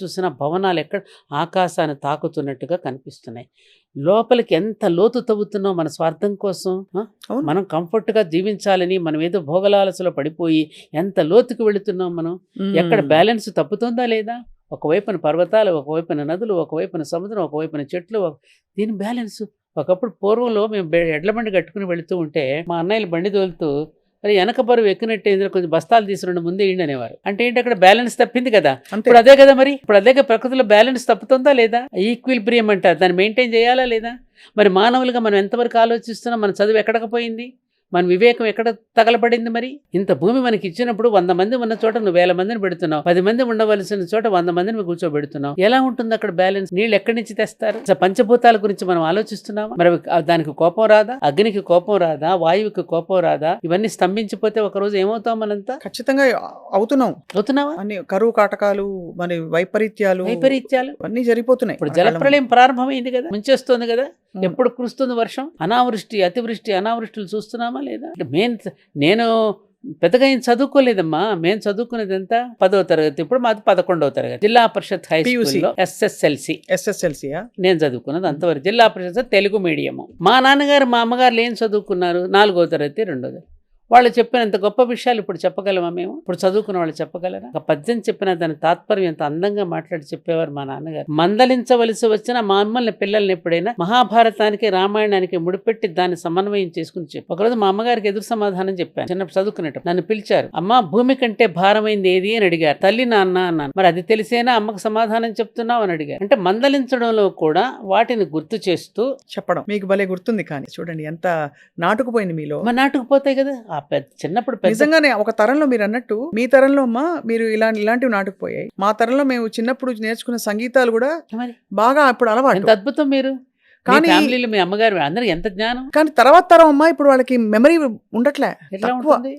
చూసినా భవనాలు ఎక్కడ ఆకాశాన్ని తాకుతున్నట్టుగా కనిపిస్తున్నాయి. లోపలికి ఎంత లోతు తవ్వుతున్నాం మన స్వార్థం కోసం. మనం కంఫర్ట్గా జీవించాలని మనం ఏదో భోగలాలసలో పడిపోయి ఎంత లోతుకు వెళుతున్నాం మనం. ఎక్కడ బ్యాలెన్స్ తప్పుతుందా లేదా? ఒకవైపున పర్వతాలు, ఒకవైపున నదులు, ఒకవైపున సముద్రం, ఒకవైపున చెట్లు, దీని బ్యాలెన్స్. ఒకప్పుడు పూర్వంలో మేము ఎడ్ల బండి కట్టుకుని వెళుతూ ఉంటే మా అన్నయ్యలు బండి తోలుతూ, మరి వెనక బరువు ఎక్కినట్టు కొంచెం బస్తాలు తీసుకురండి ముందే ఇండి అనేవారు. అంటే ఏంటి, అక్కడ బ్యాలెన్స్ తప్పింది కదా. ఇప్పుడు అదే కదా, మరి ఇప్పుడు అదే ప్రకృతిలో బ్యాలెన్స్ తప్పుతుందా లేదా? ఈక్విలిబ్రియం అంటారు, దాన్ని మెయింటైన్ చేయాలా లేదా? మరి మానవులుగా మనం ఎంతవరకు ఆలోచిస్తున్నాం? మన చదువు ఎక్కడికి పోయింది? మన వివేకం ఎక్కడ తగలబడింది? మరి ఇంత భూమి మనకి ఇచ్చినప్పుడు 100 మంది ఉన్న చోట నువ్వు 1000 మందిని పెడుతున్నావు, 10 మంది ఉండవలసిన చోట 100 మందిని కూర్చోబెడుతున్నావు. ఎలా ఉంటుంది అక్కడ బ్యాలెన్స్? నీళ్ళు ఎక్కడి నుంచి తెస్తారు? పంచభూతాల గురించి మనం ఆలోచిస్తున్నామా? మరి దానికి కోపం రాదా? అగ్నికి కోపం రాదా? వాయువుకి కోపం రాదా? ఇవన్నీ స్తంభించిపోతే ఒకరోజు ఏమవుతాం మనంతా? ఖచ్చితంగా అవుతున్నావా? అన్ని కరువు కాటకాలు, మన వైపరీత్యాలు అన్ని జరిగిపోతున్నాయి. ఇప్పుడు జలప్రళయం ప్రారంభమైంది కదా, ముంచేస్తుంది కదా. ఎప్పుడు కురుస్తుంది వర్షం? అనావృష్టి, అతివృష్టి, అనావృష్టిలు చూస్తున్నామా లేదా? నేను పెద్దగా ఏం చదువుకోలేదమ్మా. మేము చదువుకునేది ఎంత? 10వ తరగతి. ఇప్పుడు మాది 11వ తరగతి. జిల్లా పరిషత్ హై స్కూల్లో ఎస్ఎస్ఎల్సి నేను చదువుకున్నది అంతవరకు. జిల్లా పరిషత్ తెలుగు మీడియము. మా నాన్నగారు మా అమ్మగారు ఏం చదువుకున్నారు? 4వ తరగతి, 2వ. వాళ్ళు చెప్పినంత గొప్ప విషయాలు ఇప్పుడు చెప్పగలమా మేము? ఇప్పుడు చదువుకున్న వాళ్ళు చెప్పగలరా? ఒక పద్యం చెప్పిన దాని తాత్పర్యం ఎంత అందంగా మాట్లాడి చెప్పేవారు మా నాన్నగారు. మందలించవలసి వచ్చిన మా అమ్మల్ని పిల్లల్ని ఎప్పుడైనా మహాభారతానికి, రామాయణానికి ముడిపెట్టి దాన్ని సమన్వయం చేసుకుని చెప్పి. ఒకరోజు మా అమ్మగారికి ఎదురు సమాధానం చెప్పాను. చిన్నప్పుడు చదువుకునేటప్పుడు నన్ను పిలిచారు. అమ్మ, భూమి కంటే భారమైంది ఏది అని అడిగారు. తల్లి, నాన్న అన్నాను. మరి అది తెలిసేనా అమ్మకు సమాధానం చెప్తున్నావు అని అడిగారు. అంటే మందలించడంలో కూడా వాటిని గుర్తు చేస్తూ చెప్పడం. మీకు భలే గుర్తుంది. కానీ చూడండి ఎంత నాటుకుపోయింది మీలో. మా నాటుకుపోతాయి కదా. చిన్నప్పుడు నిజంగానే ఒక తరంలో మీరు అన్నట్టు, మీ తరంలో అమ్మా మీరు ఇలాంటివి నాటుకుపోయాయి. మా తరంలో మేము చిన్నప్పుడు నేర్చుకున్న సంగీతాలు కూడా బాగా అప్పుడు అలవాటు. అద్భుతం. మీరు కానీ ఫ్యామిలీలో మీ అమ్మగారు అందరికి ఎంత జ్ఞానం. కానీ తర్వాత తరం అమ్మా ఇప్పుడు వాళ్ళకి మెమరీ ఉండట్లే.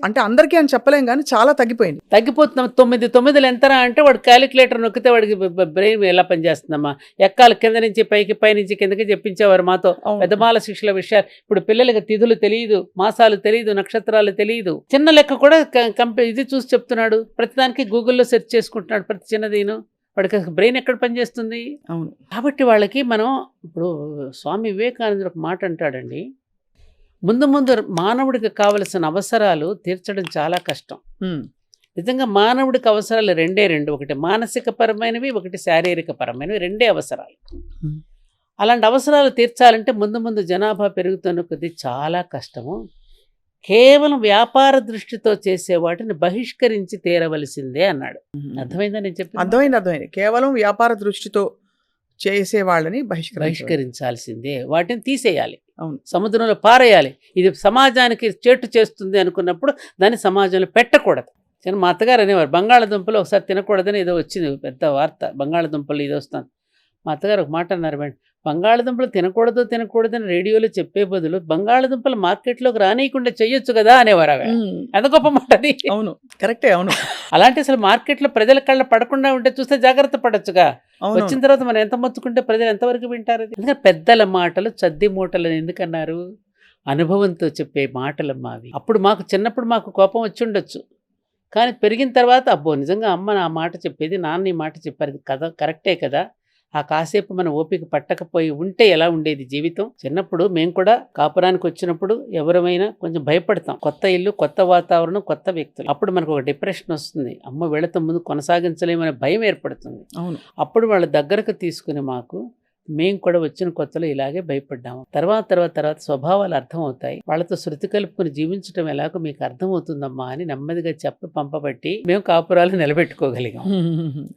అంటే అందరికీ అని చెప్పలేం కానీ చాలా తగ్గిపోతున్నాం. 9 ఎంతరా అంటే వాడు క్యాలిక్యులేటర్ నొక్కితే వాడికి బ్రెయిన్ ఎలా పనిచేస్తుందమ్మా. ఎక్కాలి కింద నుంచి పైకి, పై నుంచి కిందకి చెప్పించేవారు మాతో పెద్దమాల శిక్షల విషయాలు. ఇప్పుడు పిల్లలకి తిథులు తెలియదు, మాసాలు తెలియదు, నక్షత్రాలు తెలియదు. చిన్న లెక్క కూడా ఇది చూసి చెప్తున్నాడు. ప్రతిదానికి గూగుల్లో సెర్చ్ చేసుకుంటున్నాడు ప్రతి చిన్నదీను. వాడికి బ్రెయిన్ ఎక్కడ పనిచేస్తుంది? అవును. కాబట్టి వాళ్ళకి మనం ఇప్పుడు స్వామి వివేకానందుడు ఒక మాట అంటాడండి, ముందు మానవుడికి కావలసిన అవసరాలు తీర్చడం చాలా కష్టం. నిజంగా మానవుడికి అవసరాలు రెండే. ఒకటి మానసిక పరమైనవి, ఒకటి శారీరక పరమైనవి. 2 అవసరాలు. అలాంటి అవసరాలు తీర్చాలంటే ముందు జనాభా పెరుగుతున్న కొద్దీ చాలా కష్టము. కేవలం వ్యాపార దృష్టితో చేసే వాటిని బహిష్కరించి తీరవలసిందే అన్నాడు. అర్థమైందా నేను చెప్పి? అర్థమైంది. కేవలం వ్యాపార దృష్టితో చేసే వాళ్ళని బహిష్కరించాల్సిందే, వాటిని తీసేయాలి, సముద్రంలో పారేయాలి. ఇది సమాజానికి చేటు చేస్తుంది అనుకున్నప్పుడు దాన్ని సమాజంలో పెట్టకూడదు. మా అత్తగారు అనేవారు, బంగాళదుంపలు ఒకసారి తినకూడదని ఏదో వచ్చింది పెద్ద వార్త, బంగాళదుంపలు ఇది వస్తుంది. మా అత్తగారు ఒక మాట అన్నారు, బంగాళదుంపలు తినకూడదని రేడియోలో చెప్పే బదులు బంగాళదుంపలు మార్కెట్లోకి రానియకుండా చెయ్యొచ్చు కదా అనేవారు. అవి ఎంత గొప్ప మాట అది. అవును, కరెక్టే. అవును. అలాంటి అసలు మార్కెట్లో ప్రజల కళ్ళ పడకుండా ఉంటే చూస్తే జాగ్రత్త పడొచ్చుగా. వచ్చిన తర్వాత మనం ఎంత మొత్తుకుంటే ప్రజలు ఎంతవరకు వింటారు? ఎందుకంటే పెద్దల మాటలు చద్ది మూటలని ఎందుకన్నారు? అనుభవంతో చెప్పే మాటలమ్మా అవి. అప్పుడు చిన్నప్పుడు మాకు కోపం వచ్చి ఉండొచ్చు, కానీ పెరిగిన తర్వాత అబ్బో నిజంగా అమ్మ నా మాట చెప్పేది, నాన్న ఈ మాట చెప్పారు కదా, కరెక్టే కదా, ఆ కాసేపు మన ఓపిక పట్టకపోయి ఉంటే ఎలా ఉండేది జీవితం. చిన్నప్పుడు మేము కూడా కాపురానికి వచ్చినప్పుడు ఎవరమైనా కొంచెం భయపడతాం. కొత్త ఇల్లు, కొత్త వాతావరణం, కొత్త వ్యక్తులు. అప్పుడు మనకు ఒక డిప్రెషన్ వస్తుంది. అమ్మ వీళ్ళతో ముందు కొనసాగించలేమనే భయం ఏర్పడుతుంది. అవును. అప్పుడు వాళ్ళ దగ్గరకు తీసుకుని మేము కూడా వచ్చిన కొత్తలో ఇలాగే భయపడ్డాము. తర్వాత స్వభావాలు అర్థమవుతాయి. వాళ్ళతో శృతి కలుపుకుని జీవించడం ఎలాగో మీకు అర్థమవుతుందమ్మా అని నెమ్మదిగా చెప్పి పంపబట్టి మేము కాపురాలు నిలబెట్టుకోగలిగాం.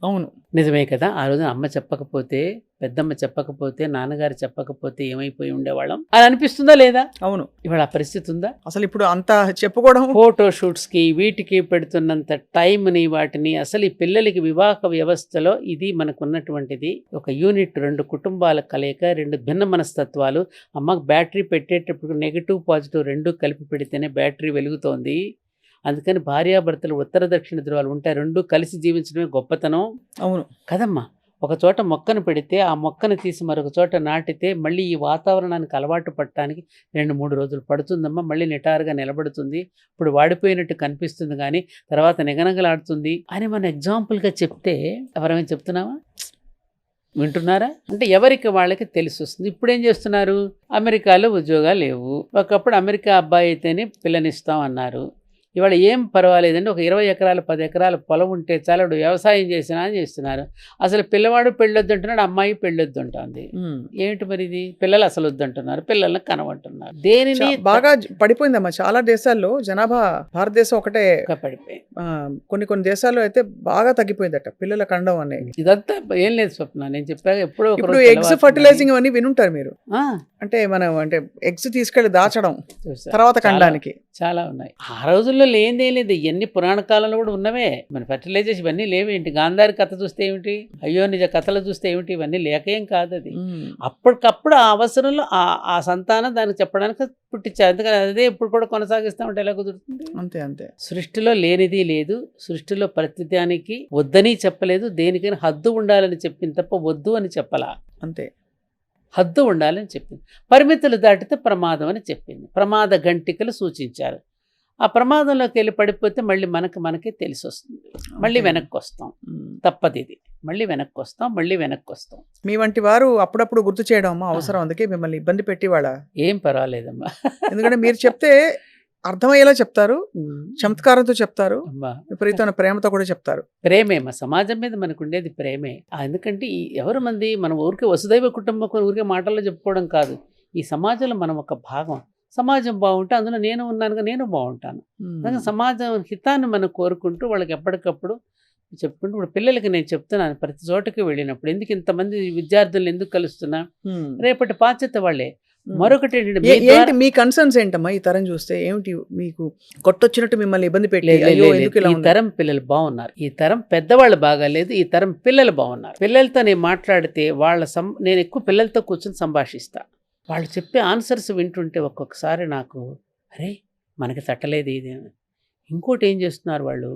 అవును. నిజమే కదా. ఆ రోజున అమ్మ చెప్పకపోతే, పెద్దమ్మ చెప్పకపోతే, నాన్నగారు చెప్పకపోతే ఏమైపోయి ఉండేవాళ్ళం అని అనిపిస్తుందా లేదా? అవును. ఇవాళ ఆ పరిస్థితి ఉందా? అసలు ఇప్పుడు అంత చెప్పుకోవడం, ఫోటో షూట్స్కి వీటికి పెడుతున్నంత టైంని వాటిని అసలు ఈ పిల్లలకి వివాహ వ్యవస్థలో ఇది మనకున్నటువంటిది ఒక యూనిట్. 2 కుటుంబాల కలయిక, 2 భిన్న మనస్తత్వాలు. అమ్మకు బ్యాటరీ పెట్టేటప్పుడు నెగిటివ్ పాజిటివ్ 2 కలిపి పెడితేనే బ్యాటరీ వెలుగుతోంది. అందుకని భార్యాభర్తలు ఉత్తర దక్షిణ ధ్రువాలు ఉంటాయి, 2 కలిసి జీవించడమే గొప్పతనం. అవును కదమ్మా. ఒక చోట మొక్కను పెడితే ఆ మొక్కను తీసి మరొక చోట నాటితే మళ్ళీ ఈ వాతావరణానికి అలవాటు పడటానికి 2-3 రోజులు పడుతుందమ్మా. మళ్ళీ నిటారుగా నిలబడుతుంది. ఇప్పుడు వాడిపోయినట్టు కనిపిస్తుంది కానీ తర్వాత నిగనగలాడుతుంది అని మనం ఎగ్జాంపుల్గా చెప్తే ఎవరైనా చెప్తున్నావా? వింటున్నారా? అంటే ఎవరికి వాళ్ళకి తెలిసి వస్తుంది. ఇప్పుడు ఏం చేస్తున్నారు? అమెరికాలో ఉద్యోగాలు లేవు. ఒకప్పుడు అమెరికా అబ్బాయి అయితేనే పిల్లనిస్తాం అన్నారు. ఇవాళ ఏం పర్వాలేదండి, ఒక 20 ఎకరాలు 10 ఎకరాల పొలం ఉంటే చాలడు వ్యవసాయం చేసినా అని చేస్తున్నారు. అసలు పిల్లవాడు పెళ్ళొద్దు అంటున్నాడు, అమ్మాయి పెళ్ళొద్దు అంటుంది. ఏమిటి మరి ఇది? పిల్లలు అసలు వద్దంటున్నారు, పిల్లల్ని కనవంటున్నారు. దేనిని బాగా పడిపోయిందమ్మా చాలా దేశాల్లో. జనాభా భారతదేశం ఒకటే పడిపోయి కొన్ని దేశాల్లో అయితే బాగా తగ్గిపోయిందట పిల్లల కండం అనేది. ఇదంతా ఏం లేదు స్వప్న, నేను చెప్పాక ఎప్పుడో ఇప్పుడు ఎగ్స్ ఫర్టిలైజింగ్ అని వినుంటారు మీరు. అంటే మనం ఎగ్స్ తీసుకెళ్లి దాచడం తర్వాత కండానికి చాలా ఉన్నాయి. ఆ రోజుల్లో లేదే లేదు. ఇవన్నీ పురాణ కాలంలో కూడా ఉన్నవే. మన ఫర్టిలైజేషన్ ఇవన్నీ లేవేంటి? గాంధారి కథ చూస్తే ఏమిటి, అయ్యో నిజ కథలు చూస్తే ఏమిటి, ఇవన్నీ లేకేం కాదు. అది అప్పటికప్పుడు ఆ అవసరంలో ఆ సంతానం దానికి చెప్పడానికి పుట్టించారు. అందుకని అదే ఇప్పుడు కూడా కొనసాగిస్తామంటే ఎలా కుదురుతుంది? అంతే అంతే. సృష్టిలో లేనిది లేదు. సృష్టిలో ప్రతిదానికి వద్దని చెప్పలేదు, దేనికైనా హద్దు ఉండాలని చెప్పింది తప్ప వద్దు అని చెప్పలా. అంతే, హద్దు ఉండాలని చెప్పింది. పరిమితులు దాటితే ప్రమాదం అని చెప్పింది. ప్రమాద గంటికలు సూచించారు. ఆ ప్రమాదంలోకి వెళ్ళి పడిపోతే మళ్ళీ మనకే తెలిసి వస్తుంది. మళ్ళీ వెనక్కి వస్తాం. తప్పది ఇది. మళ్ళీ వెనక్కి వస్తాం. మీ వంటి వారు అప్పుడప్పుడు గుర్తు చేయడం అమ్మా అవసరం. అందుకే మిమ్మల్ని ఇబ్బంది పెట్టి వాళ్ళ ఏం పర్వాలేదమ్మా. ఎందుకంటే మీరు చెప్తే అర్థమయ్యేలా చెప్తారు, చమత్కారంతో చెప్తారు, విపరీతమైన ప్రేమతో కూడా చెప్తారు. ప్రేమే మా సమాజం మీద మనకు ఉండేది ప్రేమే. ఎందుకంటే ఎవరు మంది మనం ఊరికే వసుదైవ కుటుంబం ఊరికే మాటల్లో చెప్పుకోవడం కాదు. ఈ సమాజంలో మనం ఒక భాగం. సమాజం బాగుంటే అందులో నేను ఉన్నానుగా నేను బాగుంటాను. అందుకని సమాజం హితాన్ని మనం కోరుకుంటూ వాళ్ళకి ఎప్పటికప్పుడు చెప్పుకుంటూ ఇప్పుడు పిల్లలకి నేను చెప్తున్నాను, ప్రతి చోటకి వెళ్ళినప్పుడు ఎందుకు ఇంతమంది విద్యార్థులను ఎందుకు కలుస్తున్నా, రేపటి బాధ్యత వాళ్ళే. మరొకటి ఏంటి మీ కన్సర్న్స్ ఏంటమ్మా? ఈ తరం చూస్తే ఏమిటి మీకు కొట్టొచ్చినట్టు మిమ్మల్ని ఇబ్బంది పెట్టి? ఈ తరం పిల్లలు బాగున్నారు, ఈ తరం పెద్దవాళ్ళు బాగాలేదు, ఈ తరం పిల్లలు బాగున్నారు. పిల్లలతో నేను మాట్లాడితే నేను ఎక్కువ పిల్లలతో కూర్చొని సంభాషిస్తా. వాళ్ళు చెప్పే ఆన్సర్స్ వింటుంటే ఒక్కొక్కసారి నాకు అరే మనకి తట్టలేదు ఇది. ఇంకోటి ఏం చేస్తున్నారు వాళ్ళు,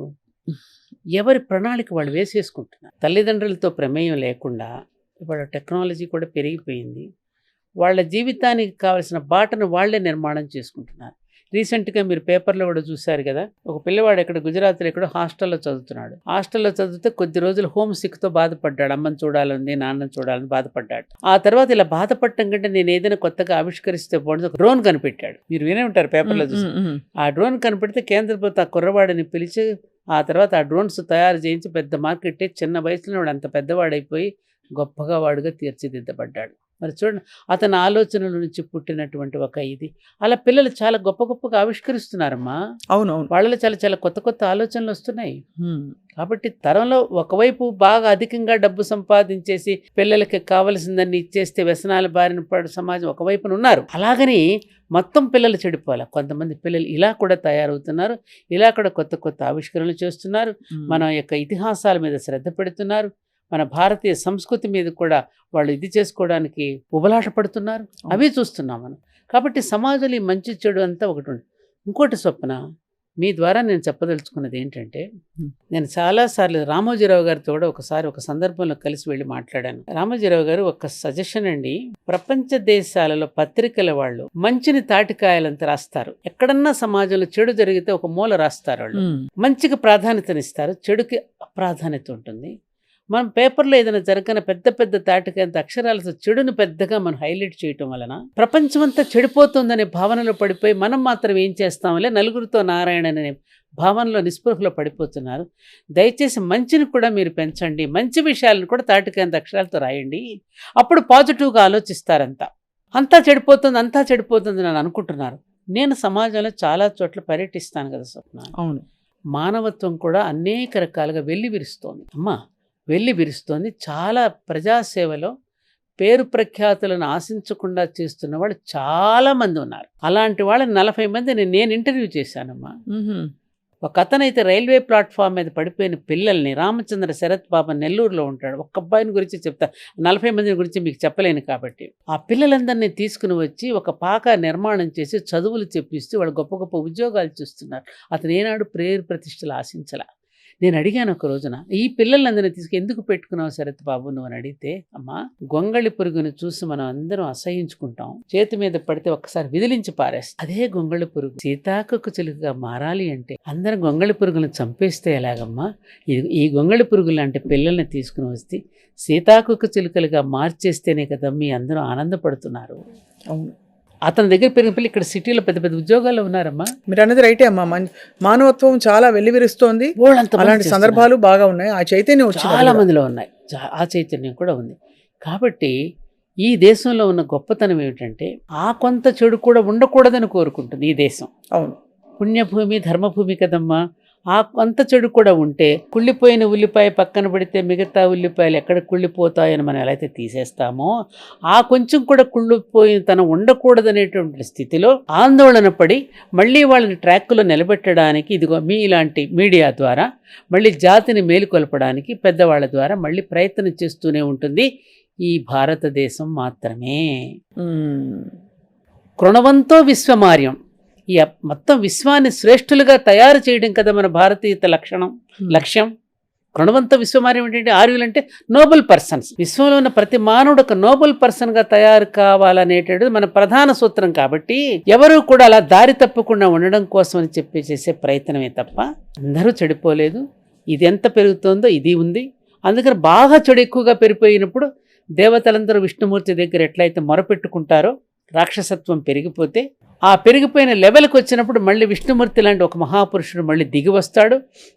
ఎవరి ప్రణాళిక వాళ్ళు వేసేసుకుంటున్నారు. తల్లిదండ్రులతో ప్రమేయం లేకుండా ఇవాళ టెక్నాలజీ కూడా పెరిగిపోయింది. వాళ్ళ జీవితానికి కావాల్సిన బాటను వాళ్లే నిర్మాణం చేసుకుంటున్నారు. రీసెంట్గా మీరు పేపర్లో కూడా చూశారు కదా, ఒక పిల్లవాడు ఇక్కడ గుజరాత్లో ఎక్కడో హాస్టల్లో చదువుతున్నాడు. హాస్టల్లో చదివితే కొద్ది రోజులు హోమ్ సిక్తో బాధపడ్డాడు. అమ్మని చూడాలని, నాన్నని చూడాలని బాధపడ్డాడు. ఆ తర్వాత ఇలా బాధపడటం కంటే నేను ఏదైనా కొత్తగా ఆవిష్కరిస్తే బాగుంది, ఒక డ్రోన్ కనిపెట్టాడు. మీరు వినే ఉంటారు పేపర్లో చూసి. ఆ డ్రోన్ కనిపెడితే కేంద్ర ప్రభుత్వం ఆ కుర్రవాడిని పిలిచి ఆ తర్వాత ఆ డ్రోన్స్ తయారు చేయించి పెద్ద మార్కెట్టే, చిన్న వయసులో వాడు అంత పెద్దవాడైపోయి గొప్పగా వాడుగా తీర్చిదిద్దబడ్డాడు. మరి చూడండి, అతని ఆలోచనల నుంచి పుట్టినటువంటి ఒక ఇది. అలా పిల్లలు చాలా గొప్పగా ఆవిష్కరిస్తున్నారమ్మా. అవునవును, వాళ్ళలో చాలా చాలా కొత్త ఆలోచనలు వస్తున్నాయి. కాబట్టి తరంలో ఒకవైపు బాగా అధికంగా డబ్బు సంపాదించేసి పిల్లలకి కావలసిందని ఇచ్చేస్తే వ్యసనాల బారిన పడు సమాజం ఒకవైపున ఉన్నారు. అలాగని మొత్తం పిల్లలు చెడిపోవాలి. కొంతమంది పిల్లలు ఇలా కూడా తయారవుతున్నారు, ఇలా కూడా కొత్త ఆవిష్కరణలు చేస్తున్నారు. మన యొక్క ఇతిహాసాల మీద శ్రద్ధ పెడుతున్నారు. మన భారతీయ సంస్కృతి మీద కూడా వాళ్ళు ఇది చేసుకోవడానికి ఉబలాట పడుతున్నారు. అవి చూస్తున్నాం మనం. కాబట్టి సమాజంలో ఈ మంచి చెడు అంతా ఒకటి ఉంది. ఇంకోటి స్వప్న, మీ ద్వారా నేను చెప్పదలుచుకున్నది ఏంటంటే, నేను చాలాసార్లు రామోజీరావు గారితో కూడా ఒకసారి ఒక సందర్భంలో కలిసి వెళ్ళి మాట్లాడాను. రామోజీరావు గారు ఒక సజెషన్ అండి, ప్రపంచ దేశాలలో పత్రికల వాళ్ళు మంచిని తాటికాయలంతా రాస్తారు. ఎక్కడన్నా సమాజంలో చెడు జరిగితే ఒక మూల రాస్తారు. వాళ్ళు మంచికి ప్రాధాన్యతనిస్తారు, చెడుకి అప్రాధాన్యత ఉంటుంది. మనం పేపర్లో ఏదైనా జరగన పెద్ద పెద్ద తాటికంత అక్షరాలతో చెడును పెద్దగా మనం హైలైట్ చేయటం వలన ప్రపంచమంతా చెడిపోతుందనే భావనలో పడిపోయి మనం మాత్రం ఏం చేస్తాంలే నలుగురితో నారాయణ అనే భావనలో నిస్పృహలో పడిపోతున్నారు. దయచేసి మంచిని కూడా మీరు పెంచండి, మంచి విషయాలను కూడా తాటికంత అక్షరాలతో రాయండి. అప్పుడు పాజిటివ్గా ఆలోచిస్తారంతా. అంతా చెడిపోతుంది అని అనుకుంటున్నారు. నేను సమాజంలో చాలా చోట్ల పర్యటిస్తాను కదా స్వప్న. అవును, మానవత్వం కూడా అనేక రకాలుగా వెల్లివిరుస్తోంది అమ్మా, వెల్లివిరుస్తోంది. చాలా ప్రజాసేవలో పేరు ప్రఖ్యాతులను ఆశించకుండా చేస్తున్న వాళ్ళు చాలామంది ఉన్నారు. అలాంటి వాళ్ళని 40 మందిని నేను ఇంటర్వ్యూ చేశానమ్మా. ఒక అతనైతే రైల్వే ప్లాట్ఫామ్ మీద పడిపోయిన పిల్లల్ని, రామచంద్ర శరత్ బాబా నెల్లూరులో ఉంటాడు, ఒక్క అబ్బాయిని గురించి చెప్తా, 40 మంది గురించి మీకు చెప్పలేను కాబట్టి. ఆ పిల్లలందరినీ తీసుకుని వచ్చి ఒక పాక నిర్మాణం చేసి చదువులు చెప్పిస్తూ వాళ్ళు గొప్ప గొప్ప ఉద్యోగాలు చూస్తున్నారు. అతను ఏనాడు ప్రేరు ప్రతిష్టలు ఆశించలా. నేను అడిగాను ఒక రోజున, ఈ పిల్లలందరినీ తీసుకు ఎందుకు పెట్టుకున్నావు శరత్ బాబు నువ్వు అని అడిగితే, అమ్మా గొంగళి పురుగును చూసి మనం అందరం అసహించుకుంటాం, చేతి మీద పడితే ఒక్కసారి విదిలించి పారేస్తాం. అదే గొంగళి పురుగు సీతాకొక చిలుకగా మారాలి అంటే అందరం గొంగళి పురుగులను చంపేస్తే ఎలాగమ్మా? ఈ గొంగళి పురుగు లాంటి పిల్లల్ని తీసుకుని వస్తే సీతాకొక చిలుకలుగా మార్చేస్తేనే కదా మీ అందరూ ఆనందపడుతున్నారు. అవును, అతని దగ్గర పెరిగిన పిల్లలు ఇక్కడ సిటీలో పెద్ద పెద్ద ఉద్యోగాల్లో ఉన్నారమ్మా. మీరు అన్నది రైటే అమ్మా. మానవత్వం చాలా వెల్లివిరుస్తోంది. అలాంటి సందర్భాలు బాగా ఉన్నాయి. ఆ చైతన్యం చాలా మందిలో ఉన్నాయి, ఆ చైతన్యం కూడా ఉంది. కాబట్టి ఈ దేశంలో ఉన్న గొప్పతనం ఏమిటంటే ఆ కొంత చెడు కూడా ఉండకూడదని కోరుకుంటుంది ఈ దేశం. అవును, పుణ్యభూమి ధర్మభూమి కదమ్మా. ఆ కొంత చెడు కూడా ఉంటే కుళ్ళిపోయిన ఉల్లిపాయ పక్కన పడితే మిగతా ఉల్లిపాయలు ఎక్కడ కుళ్ళిపోతాయని మనం ఎలా అయితే తీసేస్తామో, ఆ కొంచెం కూడా కుళ్ళిపోయిన తనం ఉండకూడదనేటువంటి స్థితిలో ఆందోళన పడి మళ్ళీ వాళ్ళని ట్రాక్లో నిలబెట్టడానికి ఇదిగో మీ ఇలాంటి మీడియా ద్వారా మళ్ళీ జాతిని మేలుకొల్పడానికి పెద్దవాళ్ళ ద్వారా మళ్ళీ ప్రయత్నం చేస్తూనే ఉంటుంది ఈ భారతదేశం మాత్రమే. కృణవంతో విశ్వమార్యం. ఈ మొత్తం విశ్వాన్ని శ్రేష్ఠులుగా తయారు చేయడం కదా మన భారతీయత లక్ష్యం. కృణవంత విశ్వమార్యం ఏంటంటే ఆర్యులు అంటే నోబెల్ పర్సన్స్. విశ్వంలో ఉన్న ప్రతి మానవుడు ఒక నోబెల్ పర్సన్గా తయారు కావాలనేటది మన ప్రధాన సూత్రం. కాబట్టి ఎవరు కూడా అలా దారి తప్పకుండా ఉండడం కోసం అని చెప్పి చేసే ప్రయత్నమే తప్ప అందరూ చెడిపోలేదు. ఇది ఎంత పెరుగుతోందో ఇది ఉంది. అందుకని బాగా చెడు ఎక్కువగా పెరిగిపోయినప్పుడు దేవతలందరూ విష్ణుమూర్తి దగ్గర ఎట్లయితే మొరపెట్టుకుంటారో, రాక్షసత్వం పెరిగిపోతే ఆ పెరిగిపోయిన లెవెల్కి వచ్చినప్పుడు మళ్ళీ విష్ణుమూర్తి లాంటి ఒక మహాపురుషుడు మళ్ళీ దిగి వస్తాడు.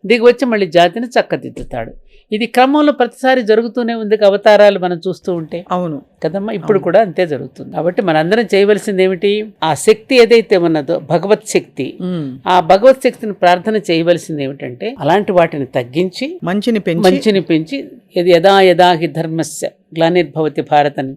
దిగి వచ్చి మళ్ళీ జాతిని చక్కదిద్దుతాడు. ఇది క్రమంలో ప్రతిసారి జరుగుతూనే ఉంది అవతారాలు మనం చూస్తూ ఉంటే. అవును కదమ్మా, ఇప్పుడు కూడా అంతే జరుగుతుంది. కాబట్టి మనందరం చేయవలసింది ఏమిటి? ఆ శక్తి ఏదైతే ఉన్నదో భగవత్ శక్తి, ఆ భగవత్ శక్తిని ప్రార్థన చేయవలసింది ఏమిటంటే అలాంటి వాటిని తగ్గించి మంచిని పెంచి యదా యదా హి ధర్మస్య గ్లానిర్భవతి భారత్ అని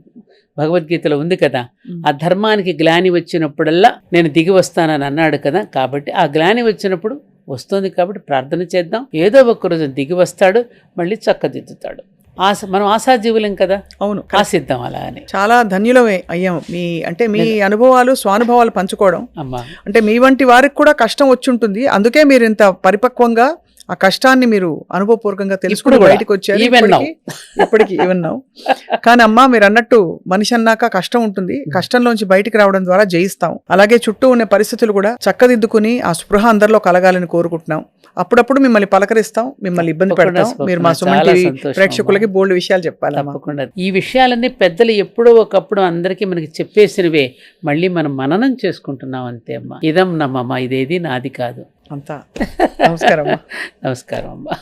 భగవద్గీతలో ఉంది కదా. ఆ ధర్మానికి గ్లాని వచ్చినప్పుడల్లా నేను దిగి వస్తానని అన్నాడు కదా. కాబట్టి ఆ గ్లాని వచ్చినప్పుడు వస్తుంది కాబట్టి ప్రార్థన చేద్దాం. ఏదో ఒక్కరోజు దిగి వస్తాడు, మళ్ళీ చక్కదిద్దుతాడు. మనం ఆశాజీవులం కదా. అవును, ఆశిద్దాం అలా అని. చాలా ధన్యులమే అయ్యాం. మీ అనుభవాలు స్వానుభవాలు పంచుకోవడం అమ్మా. అంటే మీ వంటి వారికి కూడా కష్టం వచ్చి ఉంటుంది. అందుకే మీరు ఇంత పరిపక్వంగా ఆ కష్టాన్ని మీరు అనుభవపూర్వకంగా తెలుసుకుని బయటకు వచ్చారు. ఇప్పటికీ ఈవెన్ నౌ. కానీ అమ్మా, మీరు అన్నట్టు మనిషి అన్నాక కష్టం ఉంటుంది. కష్టంలోంచి బయటికి రావడం ద్వారా జయిస్తాం. అలాగే చుట్టూ ఉన్న పరిస్థితులు కూడా చక్కదిద్దుకుని ఆ స్పృహ అందరిలో కలగాలని కోరుకుంటున్నాం. అప్పుడప్పుడు మిమ్మల్ని పలకరిస్తాం, మిమ్మల్ని ఇబ్బంది పెడతాం. మీరు మా సుమన్ టీవీ ప్రేక్షకులకి బోల్డ్ విషయాలు చెప్పాలి. తప్పకుండా ఈ విషయాలన్నీ పెద్దలు ఎప్పుడో ఒకప్పుడు అందరికీ మనకి చెప్పేసినవే మళ్ళీ మనం మననం చేసుకుంటున్నాం అంతే అమ్మా. ఇదం నమ్మమ్మా, ఇదేది నాది కాదు అంతా. నమస్కారం అమ్మా.